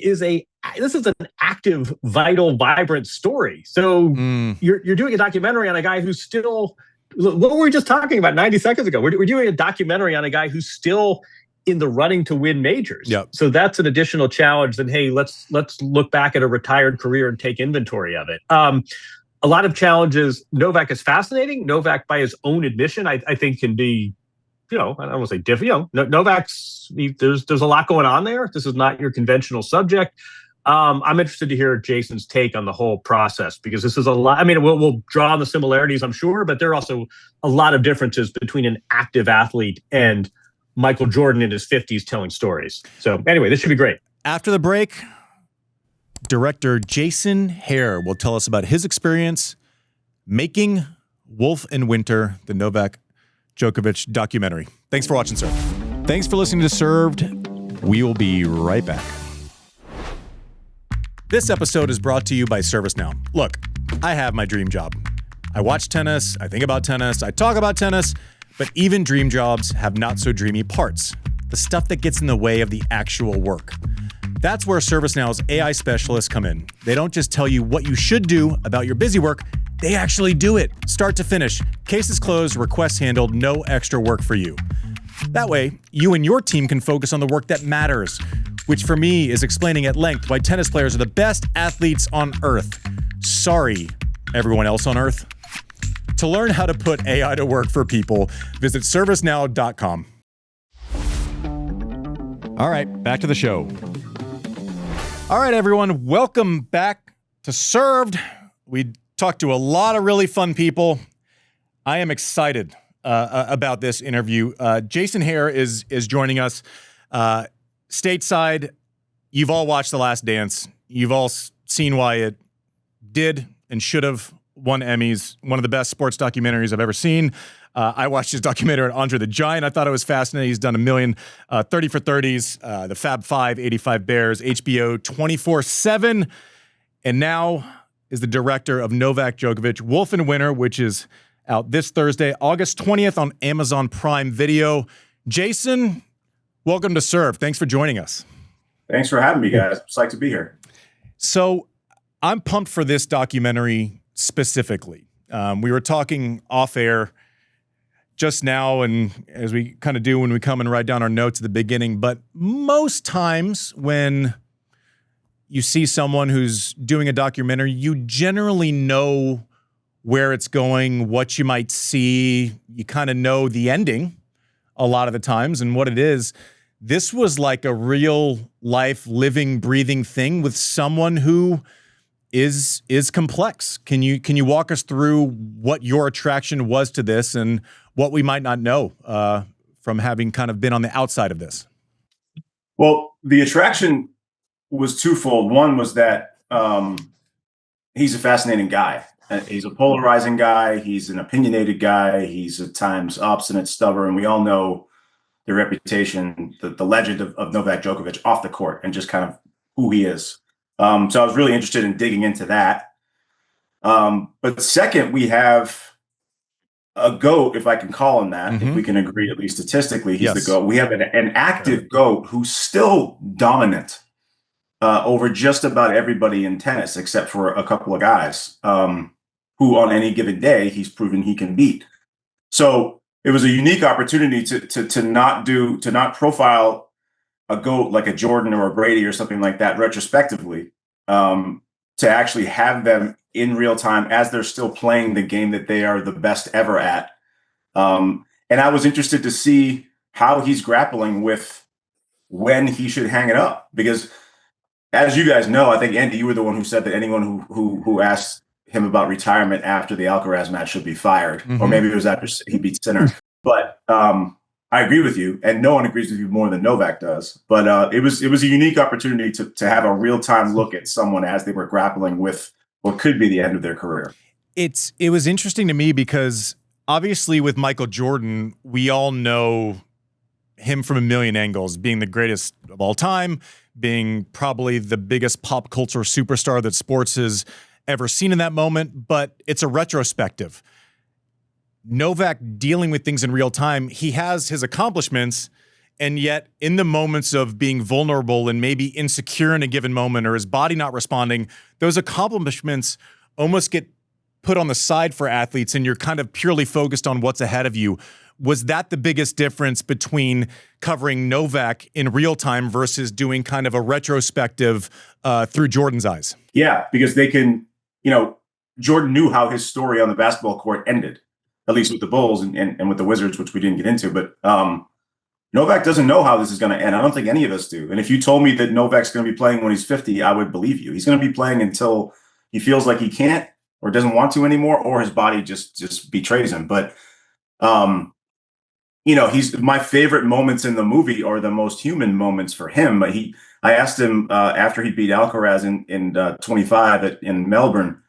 this is an active, vital, vibrant story. So you're doing a documentary on a guy who's still, what were we just talking about 90 seconds ago? We're doing a documentary on a guy who's still in the running to win majors. Yep. So that's an additional challenge than, hey, let's look back at a retired career and take inventory of it. A lot of challenges. Novak is fascinating. Novak, by his own admission, I think can be, I don't want to say different. Novak's, there's a lot going on there. This is not your conventional subject. I'm interested to hear Jason's take on the whole process, because this is a lot. I mean, we'll draw on the similarities, I'm sure, but there are also a lot of differences between an active athlete and Michael Jordan in his 50s telling stories. So anyway, this should be great. After the break, director Jason Hehir will tell us about his experience making Wolf and Winter, the Novak Djokovic documentary. Thanks for watching, sir. Thanks for listening to Served. We will be right back. This episode is brought to you by ServiceNow. Look, I have my dream job. I watch tennis, I think about tennis, I talk about tennis, but even dream jobs have not so dreamy parts. The stuff that gets in the way of the actual work. That's where ServiceNow's AI specialists come in. They don't just tell you what you should do about your busy work, they actually do it, start to finish. Cases closed, requests handled, no extra work for you. That way, you and your team can focus on the work that matters, which for me is explaining at length why tennis players are the best athletes on earth. Sorry, everyone else on earth. To learn how to put AI to work for people, visit servicenow.com. All right, back to the show. All right, everyone, welcome back to Served. We talked to a lot of really fun people. I am excited about this interview. Jason Hehir is joining us stateside. You've all watched The Last Dance. You've all seen why it did and should have won Emmys. One of the best sports documentaries I've ever seen. I watched his documentary on Andre the Giant. I thought it was fascinating. He's done a million 30 for 30s, the Fab Five, 85 Bears, HBO 24/7, and now is the director of Novak Djokovic, Wolf and Winter, which is out this Thursday, August 20th on Amazon Prime Video. Jason, welcome to Serve. Thanks for joining us. Thanks for having me, guys. It's like to be here. So I'm pumped for this documentary specifically. We were talking off air just now, and as we kind of do when we come and write down our notes at the beginning, but most times when you see someone who's doing a documentary, you generally know where it's going, what you might see. You kind of know the ending a lot of the times and what it is. This was like a real life, living, breathing thing with someone who is complex. Can you walk us through what your attraction was to this and what we might not know from having kind of been on the outside of this? Well, the attraction was twofold. One was that he's a fascinating guy. He's a polarizing guy. He's an opinionated guy. He's at times obstinate, stubborn. We all know the reputation, the legend of Novak Djokovic off the court and just kind of who he is. So I was really interested in digging into that. But second, we have a GOAT, if I can call him that, if we can agree, at least statistically, he's the GOAT. We have an active GOAT who's still dominant over just about everybody in tennis, except for a couple of guys who on any given day, he's proven he can beat. So it was a unique opportunity to not profile a GOAT like a Jordan or a Brady or something like that retrospectively, to actually have them in real time as they're still playing the game that they are the best ever at. And I was interested to see how he's grappling with when he should hang it up, because as you guys know, I think Andy, you were the one who said that anyone who asked him about retirement after the Alcaraz match should be fired, or maybe it was after he beat Sinner. But I agree with you, and no one agrees with you more than Novak does. But it was a unique opportunity to have a real time look at someone as they were grappling with what could be the end of their career. It was interesting to me because obviously with Michael Jordan, we all know him from a million angles, being the greatest of all time, being probably the biggest pop culture superstar that sports has ever seen in that moment, but it's a retrospective. Novak dealing with things in real time, he has his accomplishments, and yet in the moments of being vulnerable and maybe insecure in a given moment or his body not responding, those accomplishments almost get put on the side for athletes and you're kind of purely focused on what's ahead of you. Was that the biggest difference between covering Novak in real time versus doing kind of a retrospective through Jordan's eyes? Yeah, because they can, Jordan knew how his story on the basketball court ended, at least with the Bulls and with the Wizards, which we didn't get into. But Novak doesn't know how this is going to end. I don't think any of us do. And if you told me that Novak's going to be playing when he's 50, I would believe you. He's going to be playing until he feels like he can't or doesn't want to anymore, or his body just betrays him. But he's my favorite moments in the movie are the most human moments for him. I asked him after he beat Alcaraz in 25 in Melbourne,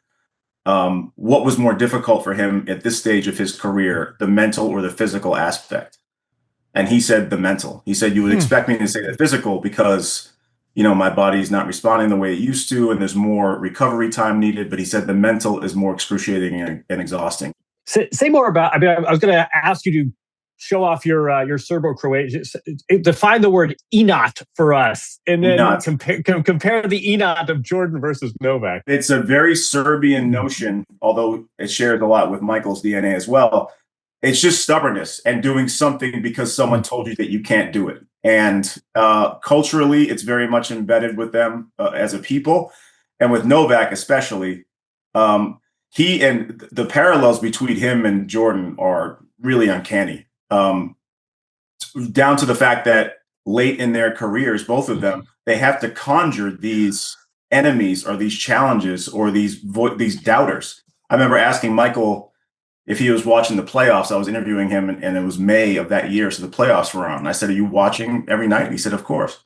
what was more difficult for him at this stage of his career, the mental or the physical aspect? And he said the mental. He said, you would expect me to say the physical because, my body's not responding the way it used to, and there's more recovery time needed. But he said the mental is more excruciating and exhausting. Say more about, I was going to ask you to show off your Serbo-Croatian. Define the word inat for us, and then compare the inat of Jordan versus Novak. It's a very Serbian notion, although it shares a lot with Michael's DNA as well. It's just stubbornness and doing something because someone told you that you can't do it. And culturally, it's very much embedded with them as a people. And with Novak especially, he and the parallels between him and Jordan are really uncanny. Down to the fact that late in their careers, both of them, they have to conjure these enemies or these challenges or these doubters. I remember asking Michael if he was watching the playoffs. I was interviewing him, and it was May of that year, so the playoffs were on. And I said, "Are you watching every night?" And he said, "Of course."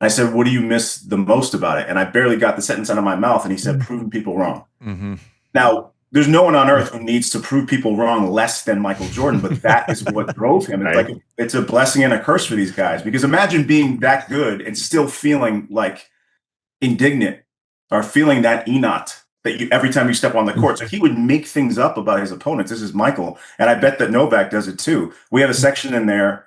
I said, "What do you miss the most about it?" And I barely got the sentence out of my mouth, and he said, "Proving people wrong." Mm-hmm. Now, there's no one on earth who needs to prove people wrong less than Michael Jordan, but that is what drove him. It's like it's a blessing and a curse for these guys, because imagine being that good and still feeling like indignant or feeling that inat that you every time you step on the court. So he would make things up about his opponents. This is Michael, and I bet that Novak does it too. We have a section in there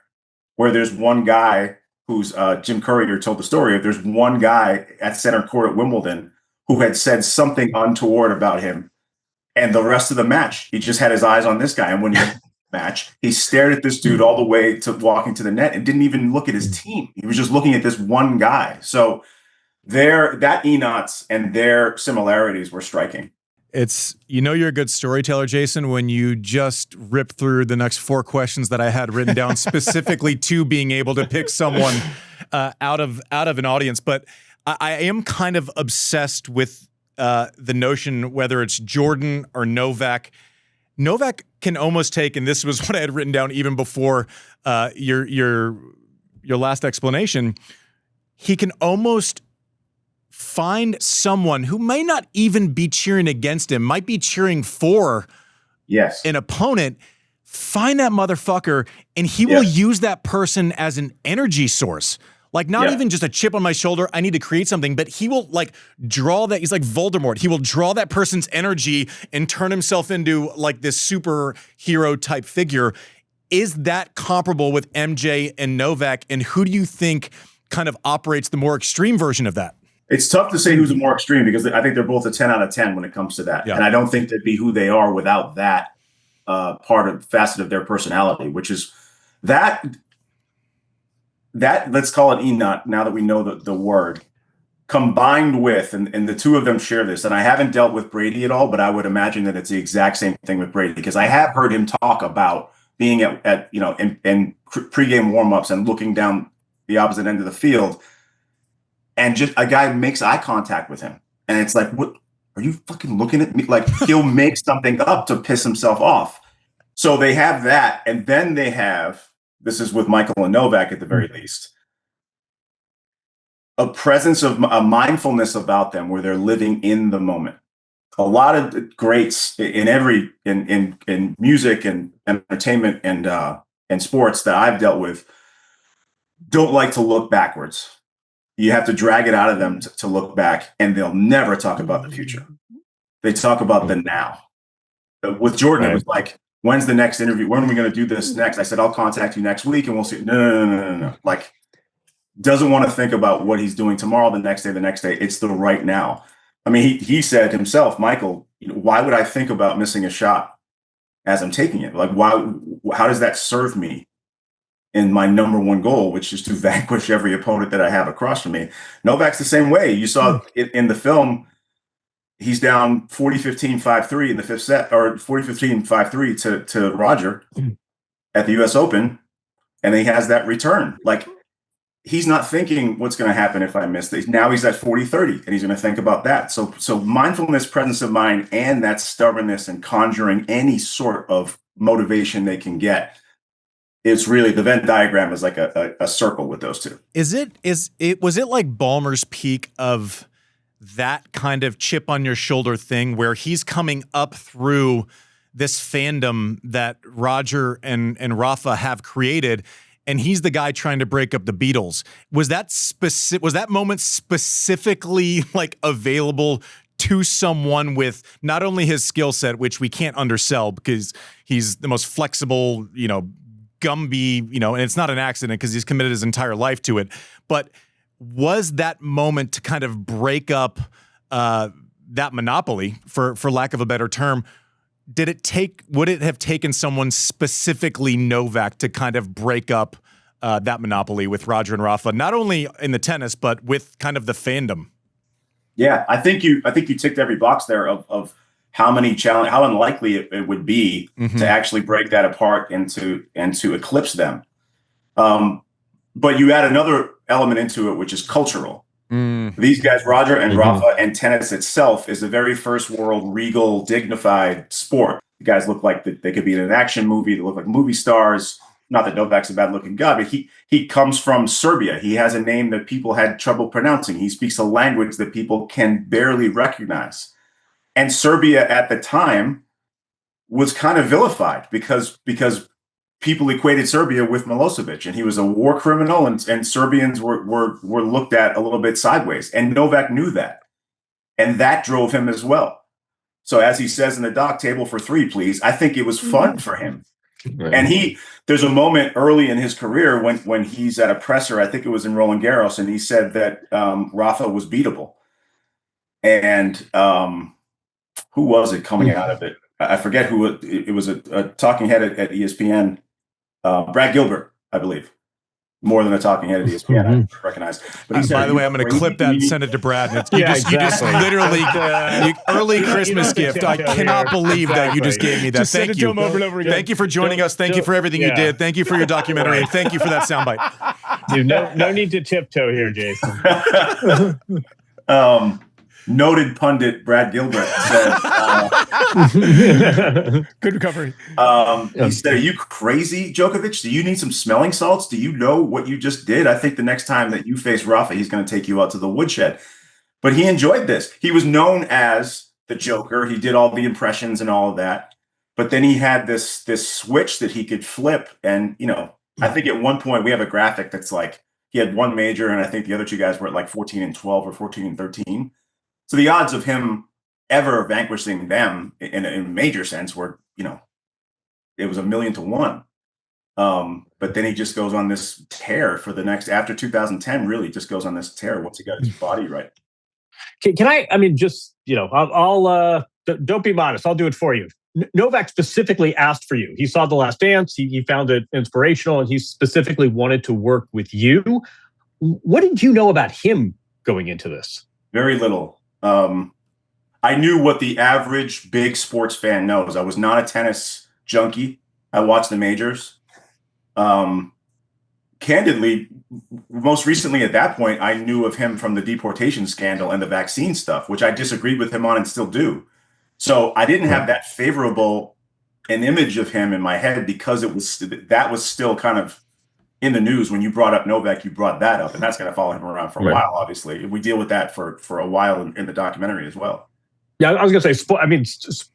where there's one guy who's Jim Courier told the story of. There's one guy at center court at Wimbledon who had said something untoward about him. And the rest of the match, he just had his eyes on this guy. And when he match, he stared at this dude all the way to walking to the net and didn't even look at his team. He was just looking at this one guy. So that inats and their similarities were striking. It's, you're a good storyteller, Jason, when you just rip through the next 4 questions that I had written down specifically to being able to pick someone out of an audience. But I am kind of obsessed with the notion, whether it's Jordan or Novak. Novak can almost take, and this was what I had written down even before your last explanation, he can almost find someone who may not even be cheering against him, might be cheering for an opponent, find that motherfucker, and he will use that person as an energy source. Like, not even just a chip on my shoulder, I need to create something, but he will, like, draw that. He's like Voldemort. He will draw that person's energy and turn himself into, like, this superhero type figure. Is that comparable with MJ and Novak? And who do you think kind of operates the more extreme version of that? It's tough to say who's the more extreme, because I think they're both a 10 out of 10 when it comes to that. Yeah. And I don't think they'd be who they are without that facet of their personality, which is that let's call it inat, now that we know the word, combined with, and the two of them share this, and I haven't dealt with Brady at all, but I would imagine that it's the exact same thing with Brady, because I have heard him talk about being at in pregame warmups and looking down the opposite end of the field, and just a guy makes eye contact with him, and it's like, what are you fucking looking at me? Like, he'll make something up to piss himself off. So they have that, and then they have, this is with Michael and Novak at the very least, a presence of a mindfulness about them where they're living in the moment. A lot of greats in music and entertainment and sports that I've dealt with don't like to look backwards. You have to drag it out of them to look back, and they'll never talk about the future. They talk about the now. With Jordan, It was like, when's the next interview? When are we going to do this next? I said, I'll contact you next week and we'll see. No. Like, doesn't want to think about what he's doing tomorrow, the next day. It's the right now. I mean, he said himself, Michael, why would I think about missing a shot as I'm taking it? Like, how does that serve me in my number one goal, which is to vanquish every opponent that I have across from me? Novak's the same way. You saw it in the film. He's down 40-15, 5-3 in the fifth set, or 40-15, 5-3 to Roger at the US Open. And he has that return. Like, he's not thinking what's going to happen if I miss this. Now he's at 40-30 and he's going to think about that. So mindfulness, presence of mind, and that stubbornness and conjuring any sort of motivation they can get. It's really, the Venn diagram is like a circle with those two. Was it like Ballmer's peak of that kind of chip on your shoulder thing where he's coming up through this fandom that Roger and Rafa have created, and he's the guy trying to break up the Beatles? Was that moment specifically like available to someone with not only his skill set, which we can't undersell because he's the most flexible, Gumby, and it's not an accident because he's committed his entire life to it, but was that moment to kind of break up that monopoly, for lack of a better term? Would it have taken someone specifically Novak to kind of break up that monopoly with Roger and Rafa, not only in the tennis, but with kind of the fandom? Yeah, I think you ticked every box there of how unlikely it would be to actually break that apart and to eclipse them. But you add another element into it, which is cultural. These guys, Roger and Rafa, and tennis itself is the very first world regal, dignified sport. The guys look like they could be in an action movie. They look like movie stars. Not that Novak's a bad-looking guy, but he comes from Serbia. He has a name that people had trouble pronouncing. He speaks a language that people can barely recognize. And Serbia at the time was kind of vilified because people equated Serbia with Milosevic, and he was a war criminal, and Serbians were looked at a little bit sideways. And Novak knew that. And that drove him as well. So as he says in the doc, table for three, please. I think it was fun for him. Right. And there's a moment early in his career when he's at a presser, I think it was in Roland Garros, and he said that Rafa was beatable. And who was it coming out of it? I forget who it was. A talking head at ESPN, Brad Gilbert, I believe. More than a talking head at ESPN, I recognize. But he said, by the way, I'm going to clip that and send it to Brad. You just literally early Christmas gift. I cannot believe that you just gave me that. Thank you. Thank you for joining us. Thank you for everything you did. Thank you for your documentary, and thank you for that soundbite. Dude, no need to tiptoe here, Jason. Noted pundit Brad Gilbert said, good recovery. He said, "Are you crazy, Djokovic? Do you need some smelling salts? Do you know what you just did? I think the next time that you face Rafa, he's going to take you out to the woodshed." But he enjoyed this. He was known as the Joker. He did all the impressions and all of that. But then he had this switch that he could flip. And, I think at one point we have a graphic that's like he had one major, and I think the other two guys were at like 14-12 or 14-13. So the odds of him ever vanquishing them in a major sense were, it was 1,000,000 to 1. But then he just goes on this tear for the next, after 2010, really just goes on this tear once he got his body right. Can I mean, just, I'll don't be modest. I'll do it for you. Novak specifically asked for you. He saw The Last Dance. He found it inspirational, and he specifically wanted to work with you. What did you know about him going into this? Very little. I knew what the average big sports fan knows. I was not a tennis junkie. I watched the majors. Candidly, most recently at that point, I knew of him from the deportation scandal and the vaccine stuff, which I disagreed with him on and still do. So I didn't have that favorable an image of him in my head because that was still kind of in the news. When you brought up Novak, you brought that up, and that's going to follow him around for a while, obviously. We deal with that for a while in the documentary as well. Yeah, I was going to say,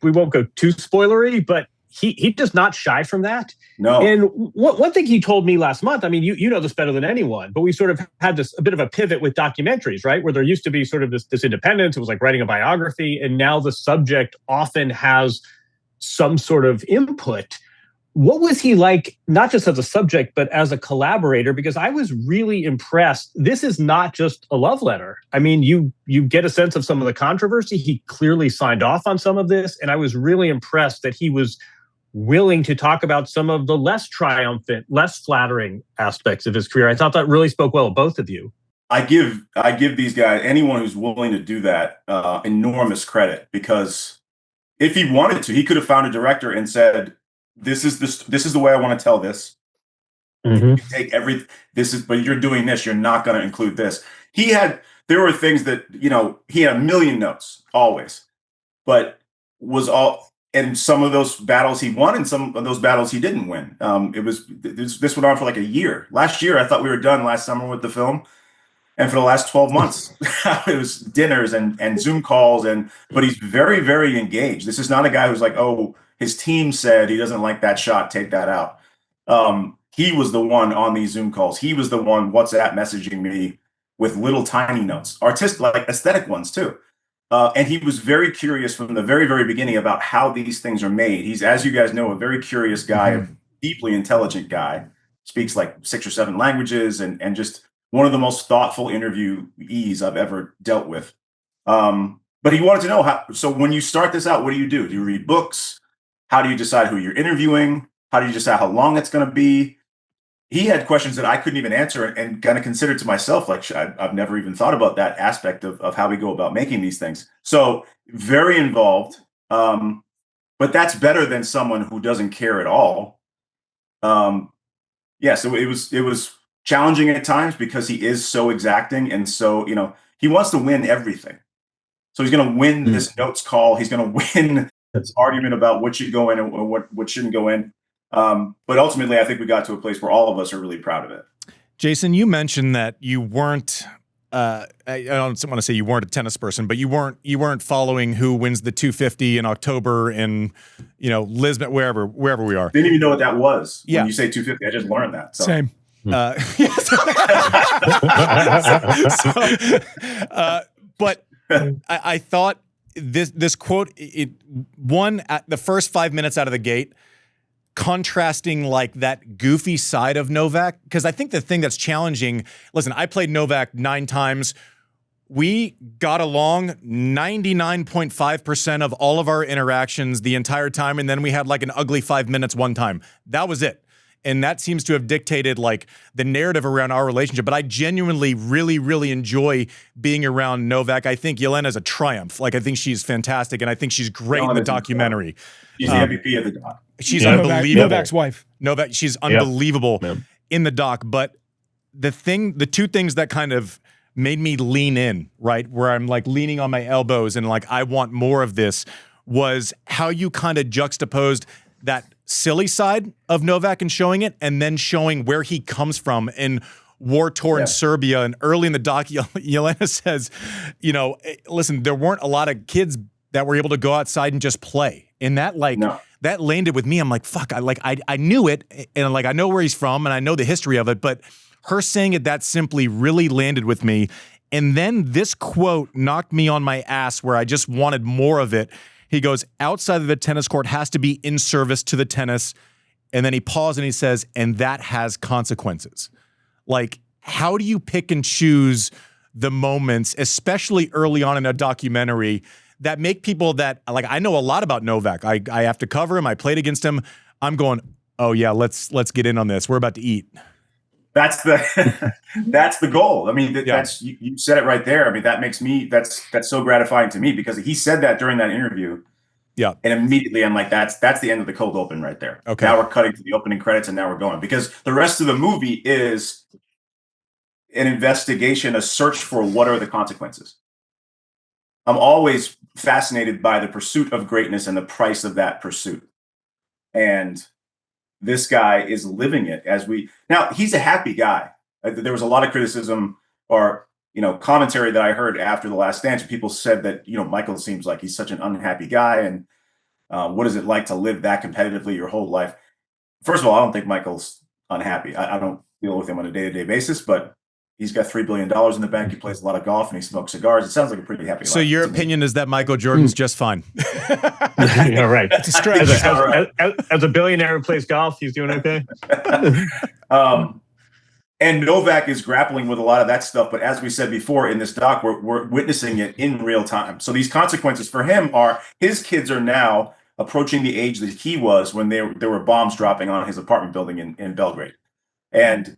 we won't go too spoilery, but he does not shy from that. No. And one thing he told me last month, I mean, you know this better than anyone, but we sort of had a bit of a pivot with documentaries, right? Where there used to be sort of this independence. It was like writing a biography. And now the subject often has some sort of input. What was he like, not just as a subject, but as a collaborator? Because I was really impressed. This is not just a love letter. I mean, you get a sense of some of the controversy. He clearly signed off on some of this. And I was really impressed that he was willing to talk about some of the less triumphant, less flattering aspects of his career. I thought that really spoke well of both of you. I give these guys, anyone who's willing to do that, enormous credit, because if he wanted to, he could have found a director and said, this is the way I want to tell this. Mm-hmm. You take but you're doing this, you're not going to include this. There were things that, he had a million notes always, but and some of those battles he won and some of those battles he didn't win. This went on for like a year. Last year, I thought we were done last summer with the film. And for the last 12 months, it was dinners and Zoom calls. But he's very, very engaged. This is not a guy who's like, oh, his team said he doesn't like that shot, take that out. He was the one on these Zoom calls. He was the one WhatsApp messaging me with little tiny notes, artistic, like aesthetic ones too. And he was very curious from the very, very beginning about how these things are made. He's, as you guys know, a very curious guy, a deeply intelligent guy, speaks like 6 or 7 languages, and just one of the most thoughtful interviewees I've ever dealt with. But he wanted to know how. So when you start this out, what do you do? Do you read books? How do you decide who you're interviewing? How do you decide how long it's going to be? He had questions that I couldn't even answer and kind of considered to myself, like I've never even thought about that aspect of how we go about making these things. So very involved, but that's better than someone who doesn't care at all. So it was challenging at times because he is so exacting, and so he wants to win everything. So he's going to win this notes call. He's going to win this argument about what should go in and what shouldn't go in. But ultimately, I think we got to a place where all of us are really proud of it. Jason, you mentioned that you weren't, I don't want to say you weren't a tennis person, but you weren't following who wins the 250 in October in, Lisbon, wherever we are. Didn't even know what that was. Yeah. When you say 250, I just learned that. So. Same. But I thought this quote, at the first 5 minutes out of the gate, contrasting like that goofy side of Novak, because I think the thing that's challenging, listen, I played Novak 9 times. We got along 99.5% of all of our interactions the entire time, and then we had like an ugly 5 minutes one time. That was it. And that seems to have dictated like the narrative around our relationship. But I genuinely really, really enjoy being around Novak. I think Yelena's a triumph. Like, I think she's fantastic, and I think she's great in the documentary. She's the MVP of the doc. She's unbelievable. Novak's wife. She's unbelievable in the doc. But the 2 things that kind of made me lean in, right, where I'm like leaning on my elbows and like I want more of this, was how you kind of juxtaposed that silly side of Novak and showing it, and then showing where he comes from in war-torn Serbia. And early in the doc, Jelena says, listen, there weren't a lot of kids that were able to go outside and just play. And that that landed with me. I'm like, fuck, I knew it, and like I know where he's from and I know the history of it, but her saying it that simply really landed with me. And then this quote knocked me on my ass where I just wanted more of it. He goes, outside of the tennis court has to be in service to the tennis. And then he paused and he says, and that has consequences. Like, how do you pick and choose the moments, especially early on in a documentary, that make people that like I know a lot about Novak. I have to cover him. I played against him. I'm going, oh yeah, let's get in on this. We're about to eat. That's the that's the goal. I mean, that's you said it right there. I mean, that makes me that's so gratifying to me because he said that during that interview. Yeah. And immediately I'm like, that's the end of the cold open right there. Okay. Now we're cutting to the opening credits and now we're going because the rest of the movie is an investigation, a search for what are the consequences. I'm always fascinated by the pursuit of greatness and the price of that pursuit. And this guy is living it now he's a happy guy. There was a lot of criticism or, commentary that I heard after The Last Dance. People said that, Michael seems like he's such an unhappy guy. And what is it like to live that competitively your whole life? First of all, I don't think Michael's unhappy. I don't deal with him on a day-to-day basis, but he's got $3 billion in the bank. He plays a lot of golf and he smokes cigars. It sounds like a pretty happy life. So your opinion is that Michael Jordan's just fine. Yeah, right. That's a stretch. As a billionaire who plays golf, he's doing okay. And Novak is grappling with a lot of that stuff. But as we said before in this doc, we're witnessing it in real time. So these consequences for him are his kids are now approaching the age that he was when there were bombs dropping on his apartment building in Belgrade. And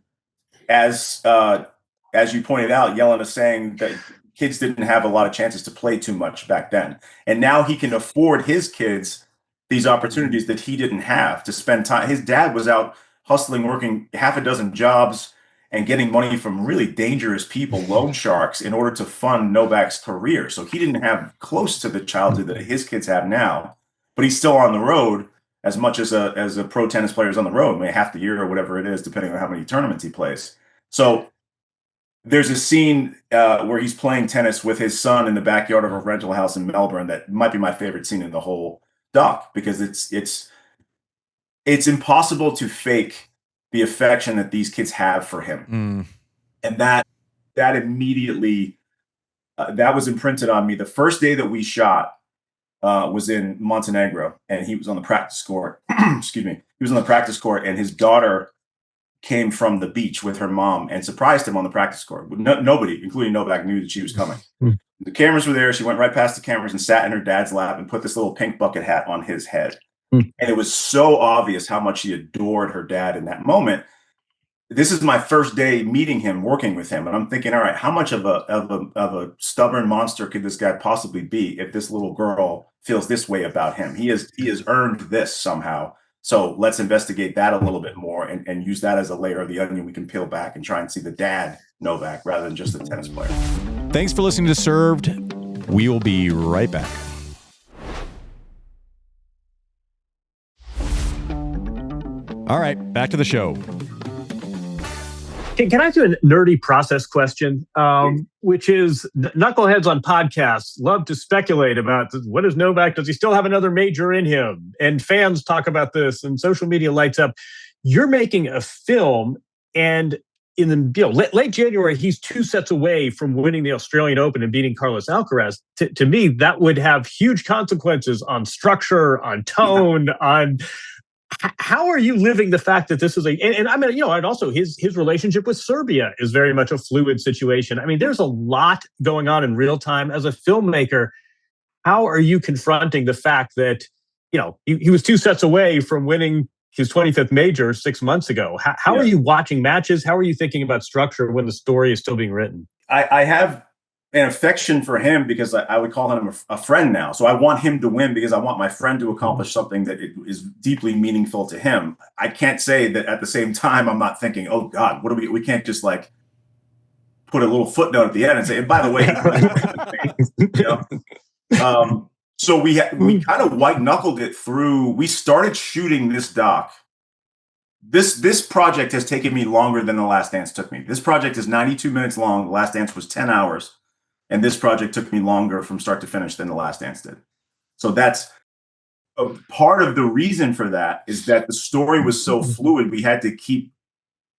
as you pointed out, Yelena is saying that kids didn't have a lot of chances to play too much back then. And now he can afford his kids these opportunities that he didn't have to spend time. His dad was out hustling, working half a dozen jobs and getting money from really dangerous people, loan sharks, in order to fund Novak's career. So he didn't have close to the childhood that his kids have now, but he's still on the road as much as a pro tennis player is on the road, maybe half the year or whatever it is, depending on how many tournaments he plays. So there's a scene where he's playing tennis with his son in the backyard of a rental house in Melbourne that might be my favorite scene in the whole doc, because it's impossible to fake the affection that these kids have for him. And that immediately, that was imprinted on me. The first day that we shot was in Montenegro, and he was on the practice court. Excuse me. He was on the practice court, and his daughter came from the beach with her mom and surprised him on the practice court. Nobody, including Novak, knew that she was coming. The cameras were there. She went right past the cameras and sat in her dad's lap and put this little pink bucket hat on his head. And it was so obvious how much she adored her dad in that moment. This is my first day meeting him, working with him. And I'm thinking, all right, how much of a stubborn monster could this guy possibly be if this little girl feels this way about him? He has earned this somehow. So let's investigate that a little bit more and use that as a layer of the onion we can peel back and try and see the dad Novak rather than just the tennis player. Thanks for listening to Served. We will be right back. All right, back to the show. Can I ask you a nerdy process question, which is knuckleheads on podcasts love to speculate about what is Novak? Does he still have another major in him? And fans talk about this and social media lights up. You're making a film, and in the late January, he's 2 sets away from winning the Australian Open and beating Carlos Alcaraz. To me, that would have huge consequences on structure, on tone, on... How are you living the fact that this is and I mean, and also his relationship with Serbia is very much a fluid situation. I mean, there's a lot going on in real time. As a filmmaker, how are you confronting the fact that, he was 2 sets away from winning his 25th major 6 months ago? How are you watching matches? How are you thinking about structure when the story is still being written? I have an affection for him because I would call him a friend now. So I want him to win because I want my friend to accomplish something that is deeply meaningful to him. I can't say that at the same time I'm not thinking, oh God, what do we can't just like put a little footnote at the end and say, and by the way, so we kind of white knuckled it through. We started shooting this doc. This project has taken me longer than The Last Dance took me. This project is 92 minutes long. The Last Dance was 10 hours. And this project took me longer from start to finish than The Last Dance did. So that's a part of the reason for that, is that the story was so fluid. We had to keep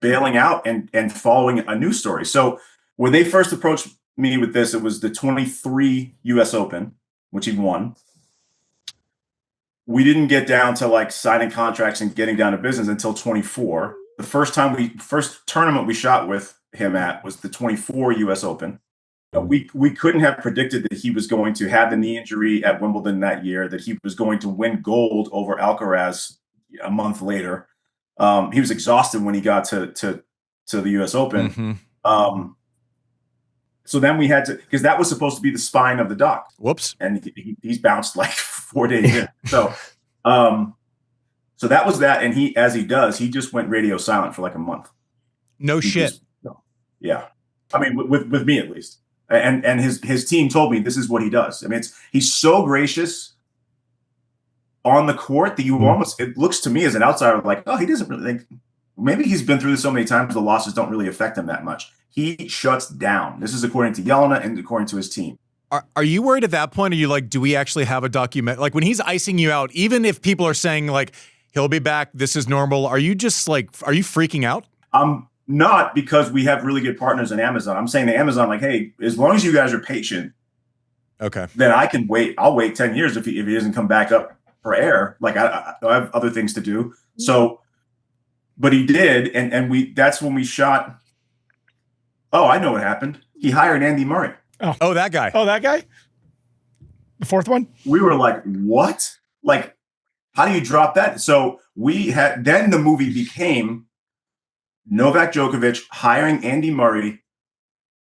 bailing out and following a new story. So when they first approached me with this, it was the 23 US Open, which he won. We didn't get down to like signing contracts and getting down to business until 24. The first tournament we shot with him at was the 24 US Open. we couldn't have predicted that he was going to have the knee injury at Wimbledon that year, that he was going to win gold over Alcaraz a month later. He was exhausted when he got to the U.S. Open. So then we had to, because that was supposed to be the spine of the doc. Whoops. And he's bounced like 4 days in. So that was that. And he, as he does, he just went radio silent for like a month. No shit. Yeah. I mean, with me at least. And his team told me this is what he does. I mean, he's so gracious on the court that you almost, it looks to me as an outsider like, oh, he doesn't really think, maybe he's been through this so many times the losses don't really affect him that much. He shuts down. This is according to Yelena and according to his team. Are you worried at that point? Are you like, do we actually have a document? Like when he's icing you out, even if people are saying like, he'll be back, this is normal. Are you just like, are you freaking out? I'm not, because we have really good partners in Amazon. I'm saying to Amazon, like, hey, as long as you guys are patient, okay, then I can wait. I'll wait 10 years if he doesn't come back up for air. Like I have other things to do. So, but he did. And that's when we shot. Oh, I know what happened. He hired Andy Murray. Oh, that guy. Oh, that guy? The fourth one? We were like, what? Like, how do you drop that? So then the movie became Novak Djokovic hiring Andy Murray,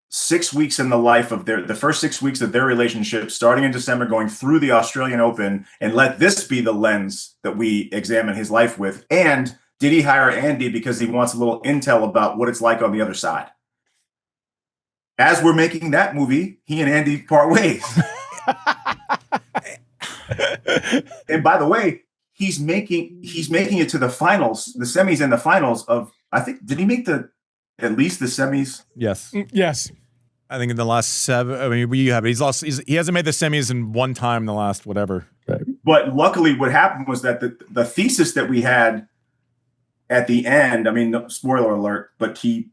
6 weeks in the life of the first 6 weeks of their relationship, starting in December, going through the Australian Open, and let this be the lens that we examine his life with. And did he hire Andy because he wants a little intel about what it's like on the other side? As we're making that movie, he and Andy part ways. And by the way, he's making it to the finals, the semis and the finals of, I think, did he make at least the semis? Yes. Yes. I think in the last 7, I mean, he hasn't made the semis in one time in the last whatever. Right. But luckily what happened was that the thesis that we had at the end, I mean, no, spoiler alert, but he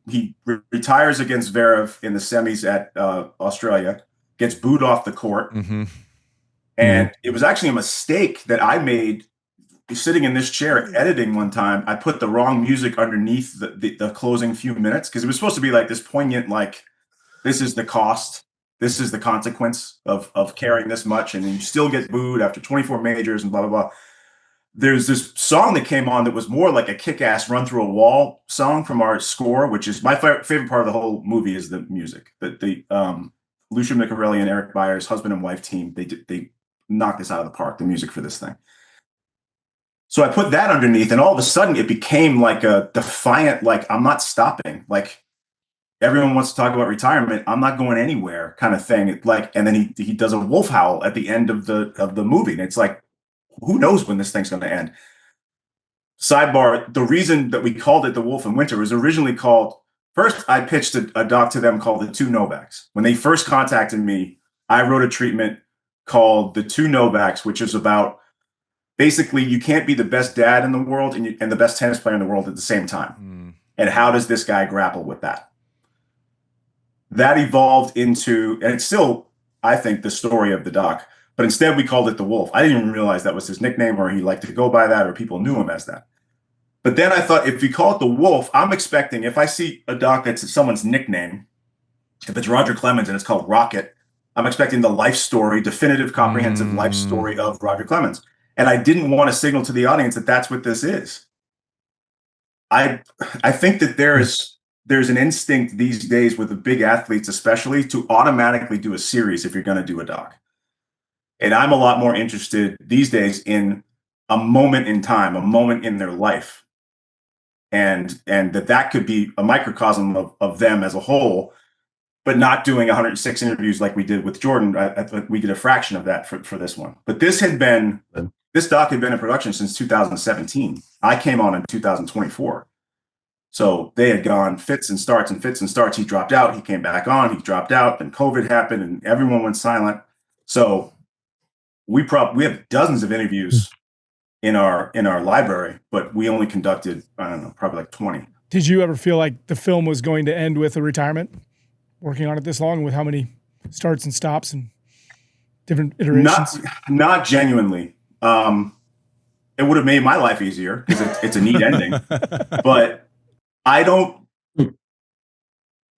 retires against Zverev in the semis at Australia, gets booed off the court. And it was actually a mistake that I made sitting in this chair editing one time. I put the wrong music underneath the closing few minutes, because it was supposed to be like this poignant, like, this is the cost, this is the consequence of carrying this much, and you still get booed after 24 majors and blah, blah, blah. There's this song that came on that was more like a kick-ass run-through-a-wall song from our score, which is my favorite part of the whole movie is the music. The Lucia Micarelli and Eric Byers, husband and wife team, they knocked this out of the park, the music for this thing. So I put that underneath, and all of a sudden it became like a defiant, like, I'm not stopping. Like, everyone wants to talk about retirement, I'm not going anywhere kind of thing. And then he does a wolf howl at the end of the movie. And it's like, who knows when this thing's going to end? Sidebar, the reason that we called it The Wolf in Winter was originally called, first I pitched a doc to them called The Two Novaks. When they first contacted me, I wrote a treatment called The Two Novaks, which is about basically you can't be the best dad in the world and the best tennis player in the world at the same time. And how does this guy grapple with that? That evolved into, and it's still, I think, the story of the doc. But instead, we called it The Wolf. I didn't even realize that was his nickname, or he liked to go by that, or people knew him as that. But then I thought, if we call it The Wolf, I'm expecting, if I see a doc that's someone's nickname, if it's Roger Clemens and it's called Rocket, I'm expecting the life story, definitive, comprehensive life story of Roger Clemens. And I didn't want to signal to the audience that that's what this is. I think that there's an instinct these days with the big athletes, especially, to automatically do a series if you're going to do a doc. And I'm a lot more interested these days in a moment in time, a moment in their life. And that could be a microcosm of them as a whole, but not doing 106 interviews like we did with Jordan. We did a fraction of that for this one. But this doc had been in production since 2017. I came on in 2024. So they had gone fits and starts and fits and starts. He dropped out. He came back on. He dropped out. And COVID happened and everyone went silent. So we have dozens of interviews in our library, but we only conducted, I don't know, probably like 20. Did you ever feel like the film was going to end with a retirement? Working on it this long, with how many starts and stops and different iterations? Not genuinely. It would have made my life easier because it's a neat ending. But I don't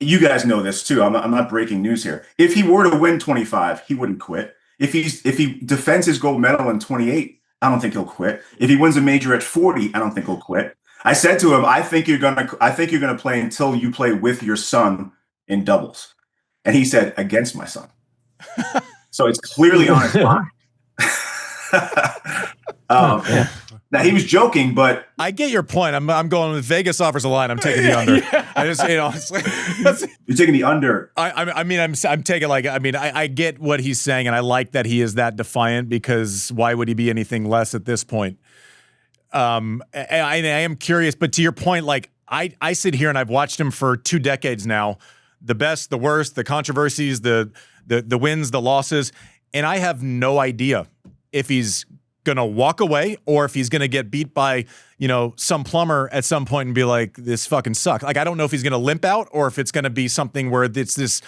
you guys know this too. I'm not breaking news here. If he were to win 25, he wouldn't quit. If he defends his gold medal in 28, I don't think he'll quit. If he wins a major at 40, I don't think he'll quit. I said to him, I think you're gonna play until you play with your son in doubles. And he said, against my son. So it's clearly on his mind. Now he was joking, but I get your point. I'm going with Vegas offers a line. I'm taking the under. I just, it's like, you're taking the under. I'm taking I get what he's saying, and I like that he is that defiant, because why would he be anything less at this point? I am curious, but to your point, like I sit here and I've watched him for 2 decades now, the best, the worst, the controversies, the wins, the losses, and I have no idea if he's going to walk away or if he's going to get beat by, some plumber at some point and be like, this fucking sucks. Like, I don't know if he's going to limp out or if it's going to be something where it's this,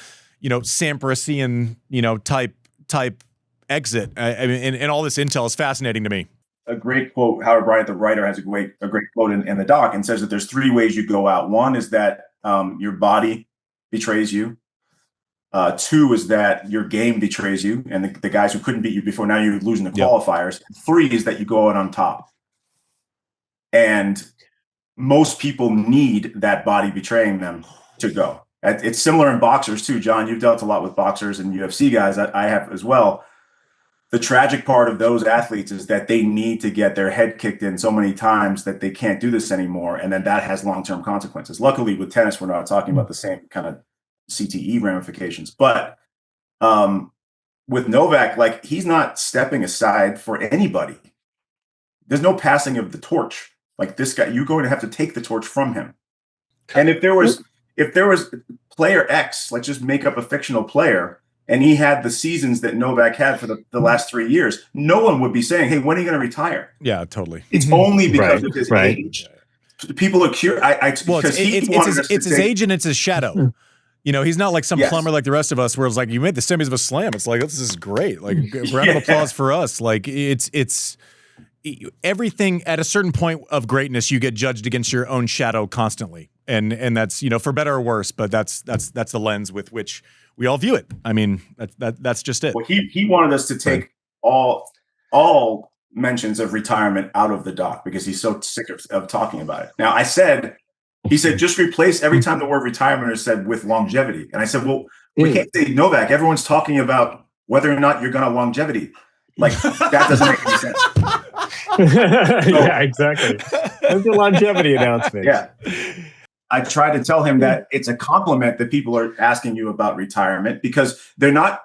Samprasian, type exit. I mean, and all this intel is fascinating to me. A great quote. Howard Bryant, the writer, has a great quote in the doc, and says that there's 3 ways you go out. One is that your body betrays you. 2 is that your game betrays you, and the guys who couldn't beat you before, now you're losing the qualifiers. 3 is that you go out on top. And most people need that body betraying them to go. It's similar in boxers too. John, you've dealt a lot with boxers and UFC guys. I have as well. The tragic part of those athletes is that they need to get their head kicked in so many times that they can't do this anymore. And then that has long-term consequences. Luckily with tennis, we're not talking about the same kind of CTE ramifications. But with Novak, like, he's not stepping aside for anybody. There's no passing of the torch. Like, this guy, you're going to have to take the torch from him. And if there was player X, let's just make up a fictional player, and he had the seasons that Novak had for the last 3 years, no one would be saying, hey, when are you going to retire? Yeah, totally. It's only because of his age. People are curious. It's his age and it's his shadow. He's not like some plumber like the rest of us, where it's like, you made the semis of a slam. It's like, this is great. Like, round of applause for us. Like, it's everything at a certain point of greatness, you get judged against your own shadow constantly. And that's, for better or worse, but that's the lens with which we all view it. I mean, that's just it. Well, he wanted us to take all mentions of retirement out of the doc because he's so sick of talking about it. Now, he said, just replace every time the word retirement is said with longevity. And I said, well, we can't say Novak. Everyone's talking about whether or not you're going to longevity. Like, that doesn't make any sense. Yeah, exactly. That's the longevity announcement. Yeah. I tried to tell him that it's a compliment that people are asking you about retirement, because they're not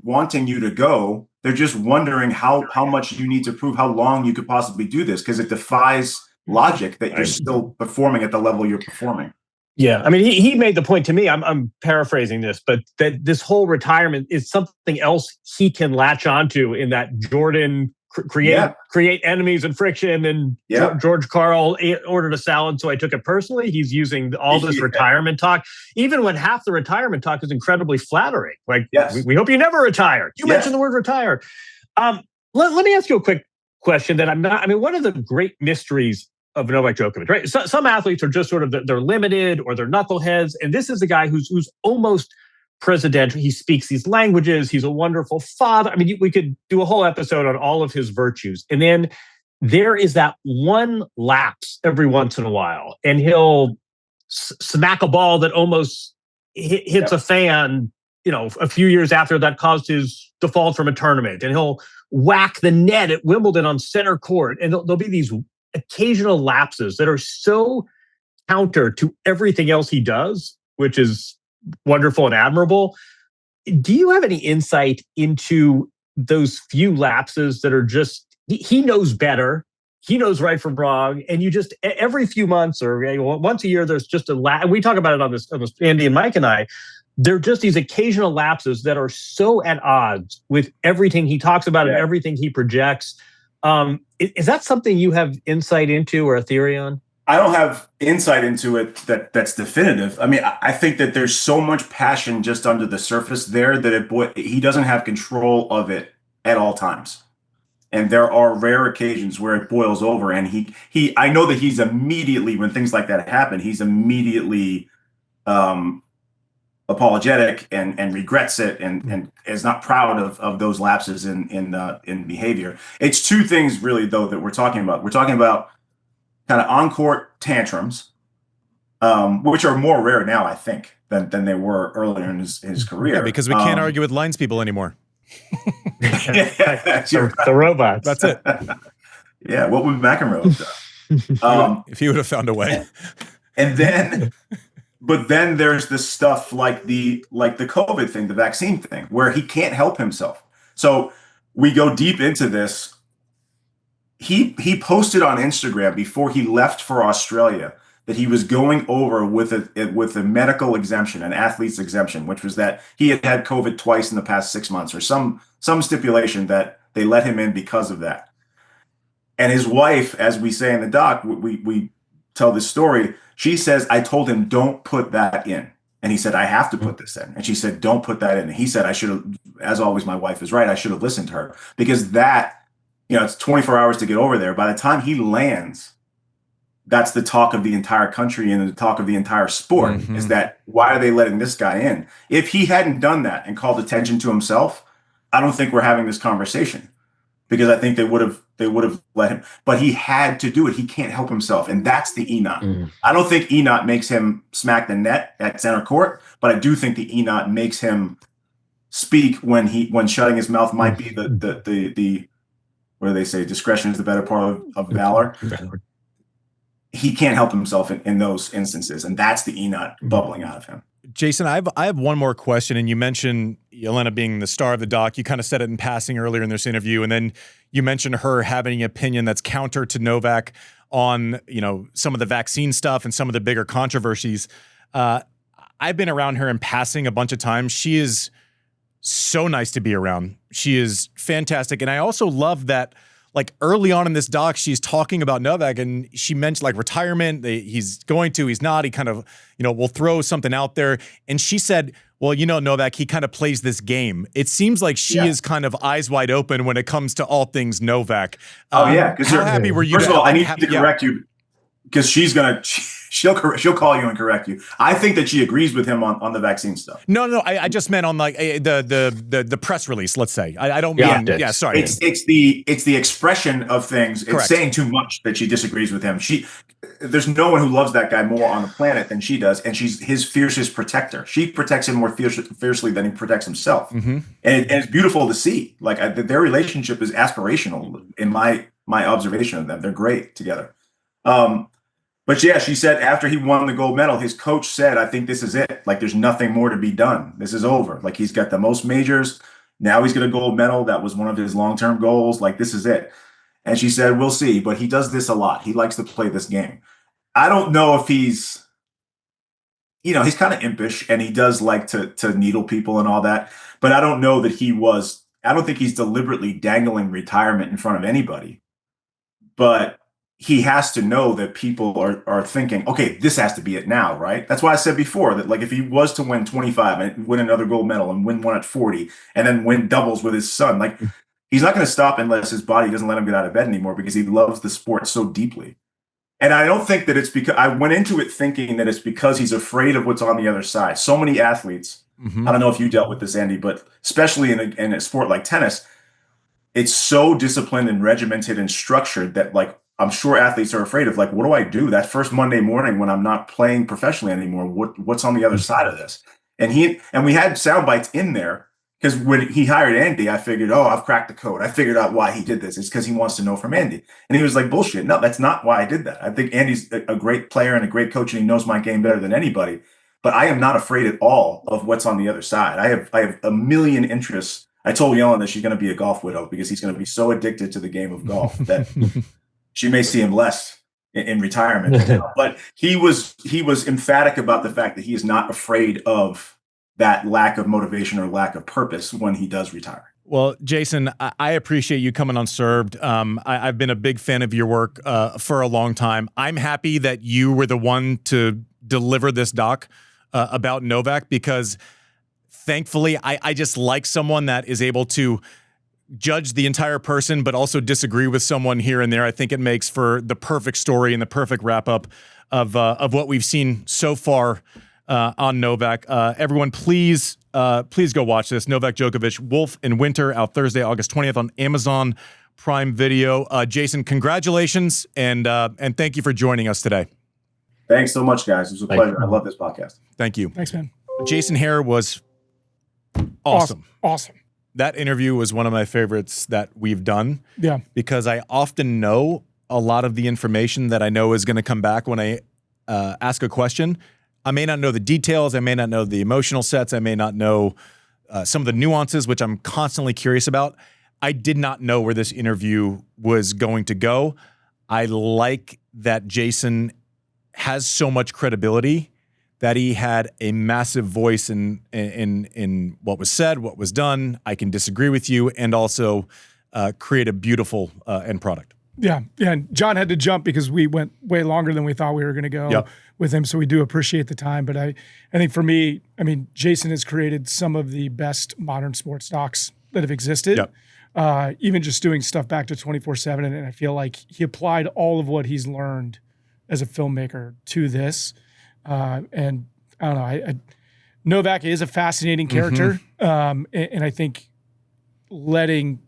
wanting you to go. They're just wondering how much you need to prove, how long you could possibly do this, because it defies logic that you're still performing at the level you're performing. Yeah, I mean, he made the point to me. I'm paraphrasing this, but that this whole retirement is something else he can latch onto in that Jordan create enemies and friction. And George Karl ordered a salad, so I took it personally. He's using all this retirement talk, even when half the retirement talk is incredibly flattering. Like, we hope you never retire. You mentioned the word retire. Let me ask you a quick question that one of the great mysteries of Novak Djokovic, right? Some athletes are just sort of, they're limited or they're knuckleheads. And this is a guy who's almost presidential. He speaks these languages. He's a wonderful father. I mean, we could do a whole episode on all of his virtues. And then there is that one lapse every once in a while, and he'll smack a ball that almost hits a fan, a few years after that caused his default from a tournament. And he'll whack the net at Wimbledon on center court. And there'll be these occasional lapses that are so counter to everything else he does, which is wonderful and admirable. Do you have any insight into those few lapses that are just, he knows better, he knows right from wrong, and you just, every few months or once a year, there's just a lapse. We talk about it on this, Andy and Mike and I. They're just these occasional lapses that are so at odds with everything he talks about and everything he projects. Is that something you have insight into or a theory on? I don't have insight into it that's definitive. I mean, I think that there's so much passion just under the surface there that he doesn't have control of it at all times. And there are rare occasions where it boils over, and I know that he's immediately, when things like that happen, he's immediately apologetic and regrets it and is not proud of those lapses in behavior. It's two things really though that we're talking about. We're talking about kind of on-court tantrums, which are more rare now, I think, than they were earlier in his career. Yeah, because we can't argue with lines people anymore. The robots. That's it. Yeah, what would McEnroe have done? If he would have found a way. And then, but then there's this stuff like the COVID thing, the vaccine thing, where he can't help himself. So we go deep into this. He posted on Instagram before he left for Australia that he was going over with a medical exemption, an athlete's exemption, which was that he had had COVID twice in the past 6 months, or some stipulation that they let him in because of that. And his wife, as we say in the doc, we tell this story. She says, I told him, don't put that in. And he said, I have to put this in. And she said, don't put that in. And he said, I should have, as always, my wife is right. I should have listened to her, because that, it's 24 hours to get over there. By the time he lands, that's the talk of the entire country and the talk of the entire sport is that, why are they letting this guy in? If he hadn't done that and called attention to himself, I don't think we're having this conversation, because I think they would have let him, but he had to do it. He can't help himself. And that's the inat. I don't think inat makes him smack the net at center court, but I do think the inat makes him speak when shutting his mouth might be the what do they say? Discretion is the better part of valor. He can't help himself in those instances. And that's the inat bubbling out of him. Jason, I have one more question, and you mentioned Jelena being the star of the doc. You kind of said it in passing earlier in this interview, and then you mentioned her having an opinion that's counter to Novak on, some of the vaccine stuff and some of the bigger controversies. I've been around her in passing a bunch of times. She is so nice to be around. She is fantastic, and I also love that. Like early on in this doc, she's talking about Novak, and she mentioned like retirement. He's going to, he's not. He kind of, will throw something out there. And she said, well, Novak, he kind of plays this game. It seems like she is kind of eyes wide open when it comes to all things Novak. Oh yeah, because how happy were you? First of all, I need to correct you, because she'll call you and correct you. I think that she agrees with him on the vaccine stuff. No, I just meant on like the press release. Let's say I don't mean. Yeah, sorry. It's the expression of things. It's saying too much that she disagrees with him. There's no one who loves that guy more on the planet than she does, and she's his fiercest protector. She protects him more fiercely than he protects himself, and it's beautiful to see. Like their relationship is aspirational in my observation of them. They're great together. But yeah, she said after he won the gold medal, his coach said, I think this is it. Like, there's nothing more to be done. This is over. Like, he's got the most majors. Now he's got a gold medal. That was one of his long-term goals. Like, this is it. And she said, we'll see. But he does this a lot. He likes to play this game. I don't know if he's kind of impish, and he does like to needle people and all that. But I don't know that I don't think he's deliberately dangling retirement in front of anybody. But he has to know that people are thinking, okay, this has to be it now, right? That's why I said before that, like, if he was to win 25 and win another gold medal and win one at 40 and then win doubles with his son, like, he's not going to stop unless his body doesn't let him get out of bed anymore, because he loves the sport so deeply. And I don't think that it's because I went into it thinking that it's because he's afraid of what's on the other side. So many athletes, I don't know if you dealt with this, Andy, but especially in a sport like tennis, it's so disciplined and regimented and structured that, like, I'm sure athletes are afraid of, like, what do I do that first Monday morning when I'm not playing professionally anymore? What's on the other side of this? And we had sound bites in there, because when he hired Andy, I figured, I've cracked the code. I figured out why he did this. It's because he wants to know from Andy. And he was like, bullshit. No, that's not why I did that. I think Andy's a great player and a great coach, and he knows my game better than anybody. But I am not afraid at all of what's on the other side. I have a million interests. I told Jelena that she's going to be a golf widow, because he's going to be so addicted to the game of golf that she may see him less in retirement. But he was emphatic about the fact that he is not afraid of that lack of motivation or lack of purpose when he does retire. Well, Jason, I appreciate you coming on Served. I've been a big fan of your work for a long time. I'm happy that you were the one to deliver this doc about Novak, because thankfully I just like someone that is able to judge the entire person, but also disagree with someone here and there. I think it makes for the perfect story and the perfect wrap up of what we've seen so far on Novak. Everyone, please go watch this. Novak Djokovic, Wolf in Winter, out Thursday, August 20th on Amazon Prime Video. Jason, congratulations, and thank you for joining us today. Thanks so much, guys. It was a pleasure. I love this podcast. Thank you. Thanks, man. Jason Hehir was awesome. Awesome. That interview was one of my favorites that we've done. Yeah. Because I often know a lot of the information that I know is going to come back when I ask a question. I may not know the details. I may not know the emotional sets. I may not know some of the nuances, which I'm constantly curious about. I did not know where this interview was going to go. I like that Jason has so much credibility that he had a massive voice in what was said, what was done. I can disagree with you and also create a beautiful end product. Yeah. And John had to jump because we went way longer than we thought we were going to go with him. So we do appreciate the time. But I think for me, I mean, Jason has created some of the best modern sports docs that have existed. Yep. Even just doing stuff back to 24/7. And I feel like he applied all of what he's learned as a filmmaker to this. And I don't know, Novak is a fascinating character. And I think hearing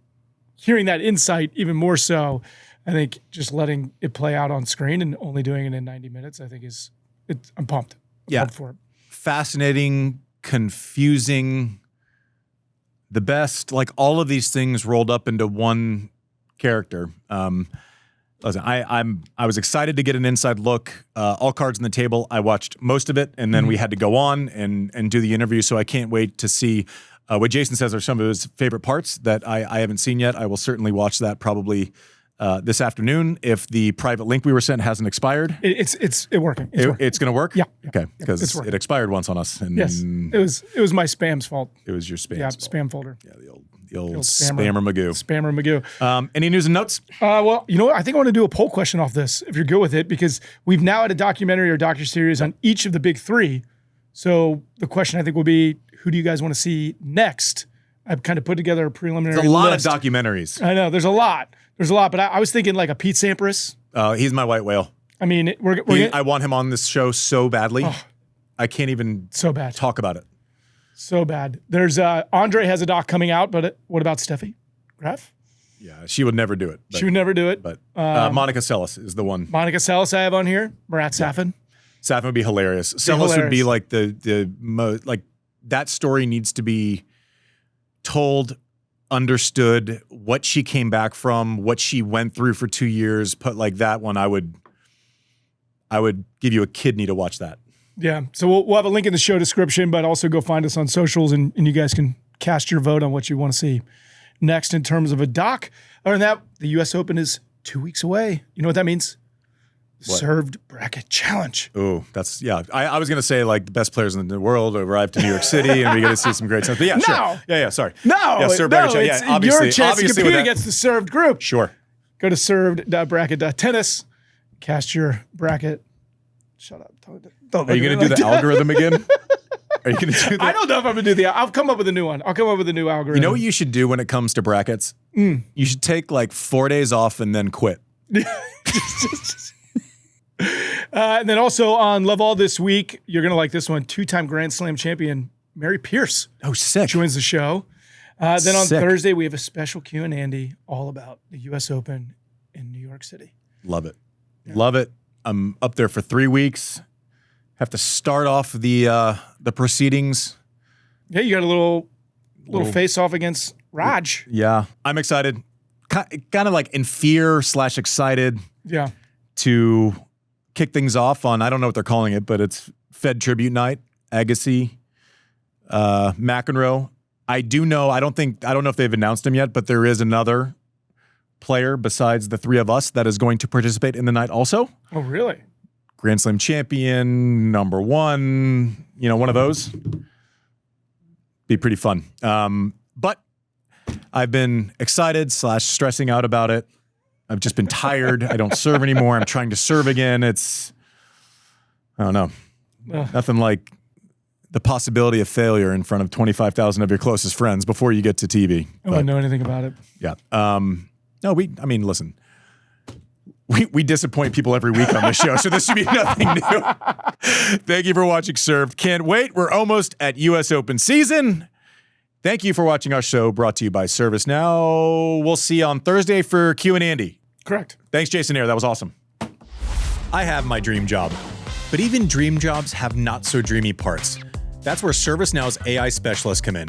that insight even more so, I think just letting it play out on screen and only doing it in 90 minutes, I think I'm pumped. I'm pumped for it. Fascinating, Confusing, the best, like all of these things rolled up into one character. Listen, I was excited to get an inside look. All cards on the table. I watched most of it, and then we had to go on and do the interview. So I can't wait to see what Jason says are some of his favorite parts that I haven't seen yet. I will certainly watch that probably this afternoon if the private link we were sent hasn't expired. It's working. It's going to work? Yeah. Okay. Because it expired once on us. And yes. It was my spam's fault. It was your spam. Yeah, fault. spam folder. Yeah, the old spammer Magoo. Spammer Magoo. Any news and notes? Well, you know what? I think I want to do a poll question off this, if you're good with it, because we've now had a documentary or docuseries on each of the big three. So the question I think will be, who do you guys want to see next? I've kind of put together a preliminary There's a lot list. of documentaries. I know, there's a lot. But I was thinking like a Pete Sampras. He's my white whale. I mean, I want him on this show so badly. Oh, I can't even talk about it. So bad. There's Andre has a doc coming out, but what about Steffi Graf? Yeah, she would never do it. She would never do it. But Monica Seles is the one. Monica Seles I have on here. Murat Safin. Safin would be hilarious. Seles would be like like that story needs to be told, understood, what she came back from, what she went through for 2 years. Put like that one, I would give you a kidney to watch that. Yeah. So we'll have a link in the show description, but also go find us on socials and you guys can cast your vote on what you want to see next in terms of a doc. Other than that, the U.S. Open is 2 weeks away. You know what that means? What? Served Bracket Challenge. Oh, that's, yeah. I was going to say like the best players in the world arrived to New York City and we get to see some great stuff. But yeah, sure. Yeah, sorry. No, yeah, Served Bracket Challenge. It's yeah, obviously, your chance to compete against the Served group. Sure. Go to served.bracket.tennis, cast your bracket. Shut up. Don't Are you going to do the algorithm again? Are you going to do that? I don't know if I'm going to do I'll come up with a new one. I'll come up with a new algorithm. You know what you should do when it comes to brackets? You should take like 4 days off and then quit. And then also on Love All this week, you're going to like this one, 2-time Grand Slam champion Mary Pierce. Oh, sick. Joins the show. Then on Thursday, we have a special Q and Andy all about the U.S. Open in New York City. Love it. Yeah. Love it. I'm up there for 3 weeks. Have to start off the proceedings. Yeah, you got a little face off against Raj. Yeah, I'm excited. Kind of like in fear / excited. Yeah. To kick things off on, I don't know what they're calling it, but it's Fed Tribute Night. Agassi, McEnroe. I don't know if they've announced him yet, but there is another player besides the three of us that is going to participate in the night also. Oh, really? Grand Slam champion, number one, one of those. Be pretty fun. But I've been excited / stressing out about it. I've just been tired. I don't serve anymore. I'm trying to serve again. I don't know. Nothing like the possibility of failure in front of 25,000 of your closest friends before you get to TV. I don't know anything about it. Yeah. Listen. We disappoint people every week on this show, so this should be nothing new. Thank you for watching Served. Can't wait. We're almost at U.S. Open season. Thank you for watching our show, brought to you by ServiceNow. We'll see you on Thursday for Q and Andy. Correct. Thanks, Jason Hehir. That was awesome. I have my dream job, but even dream jobs have not so dreamy parts. That's where ServiceNow's AI specialists come in.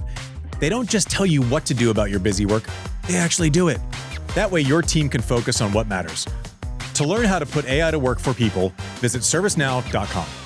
They don't just tell you what to do about your busy work, they actually do it. That way your team can focus on what matters. To learn how to put AI to work for people, visit ServiceNow.com.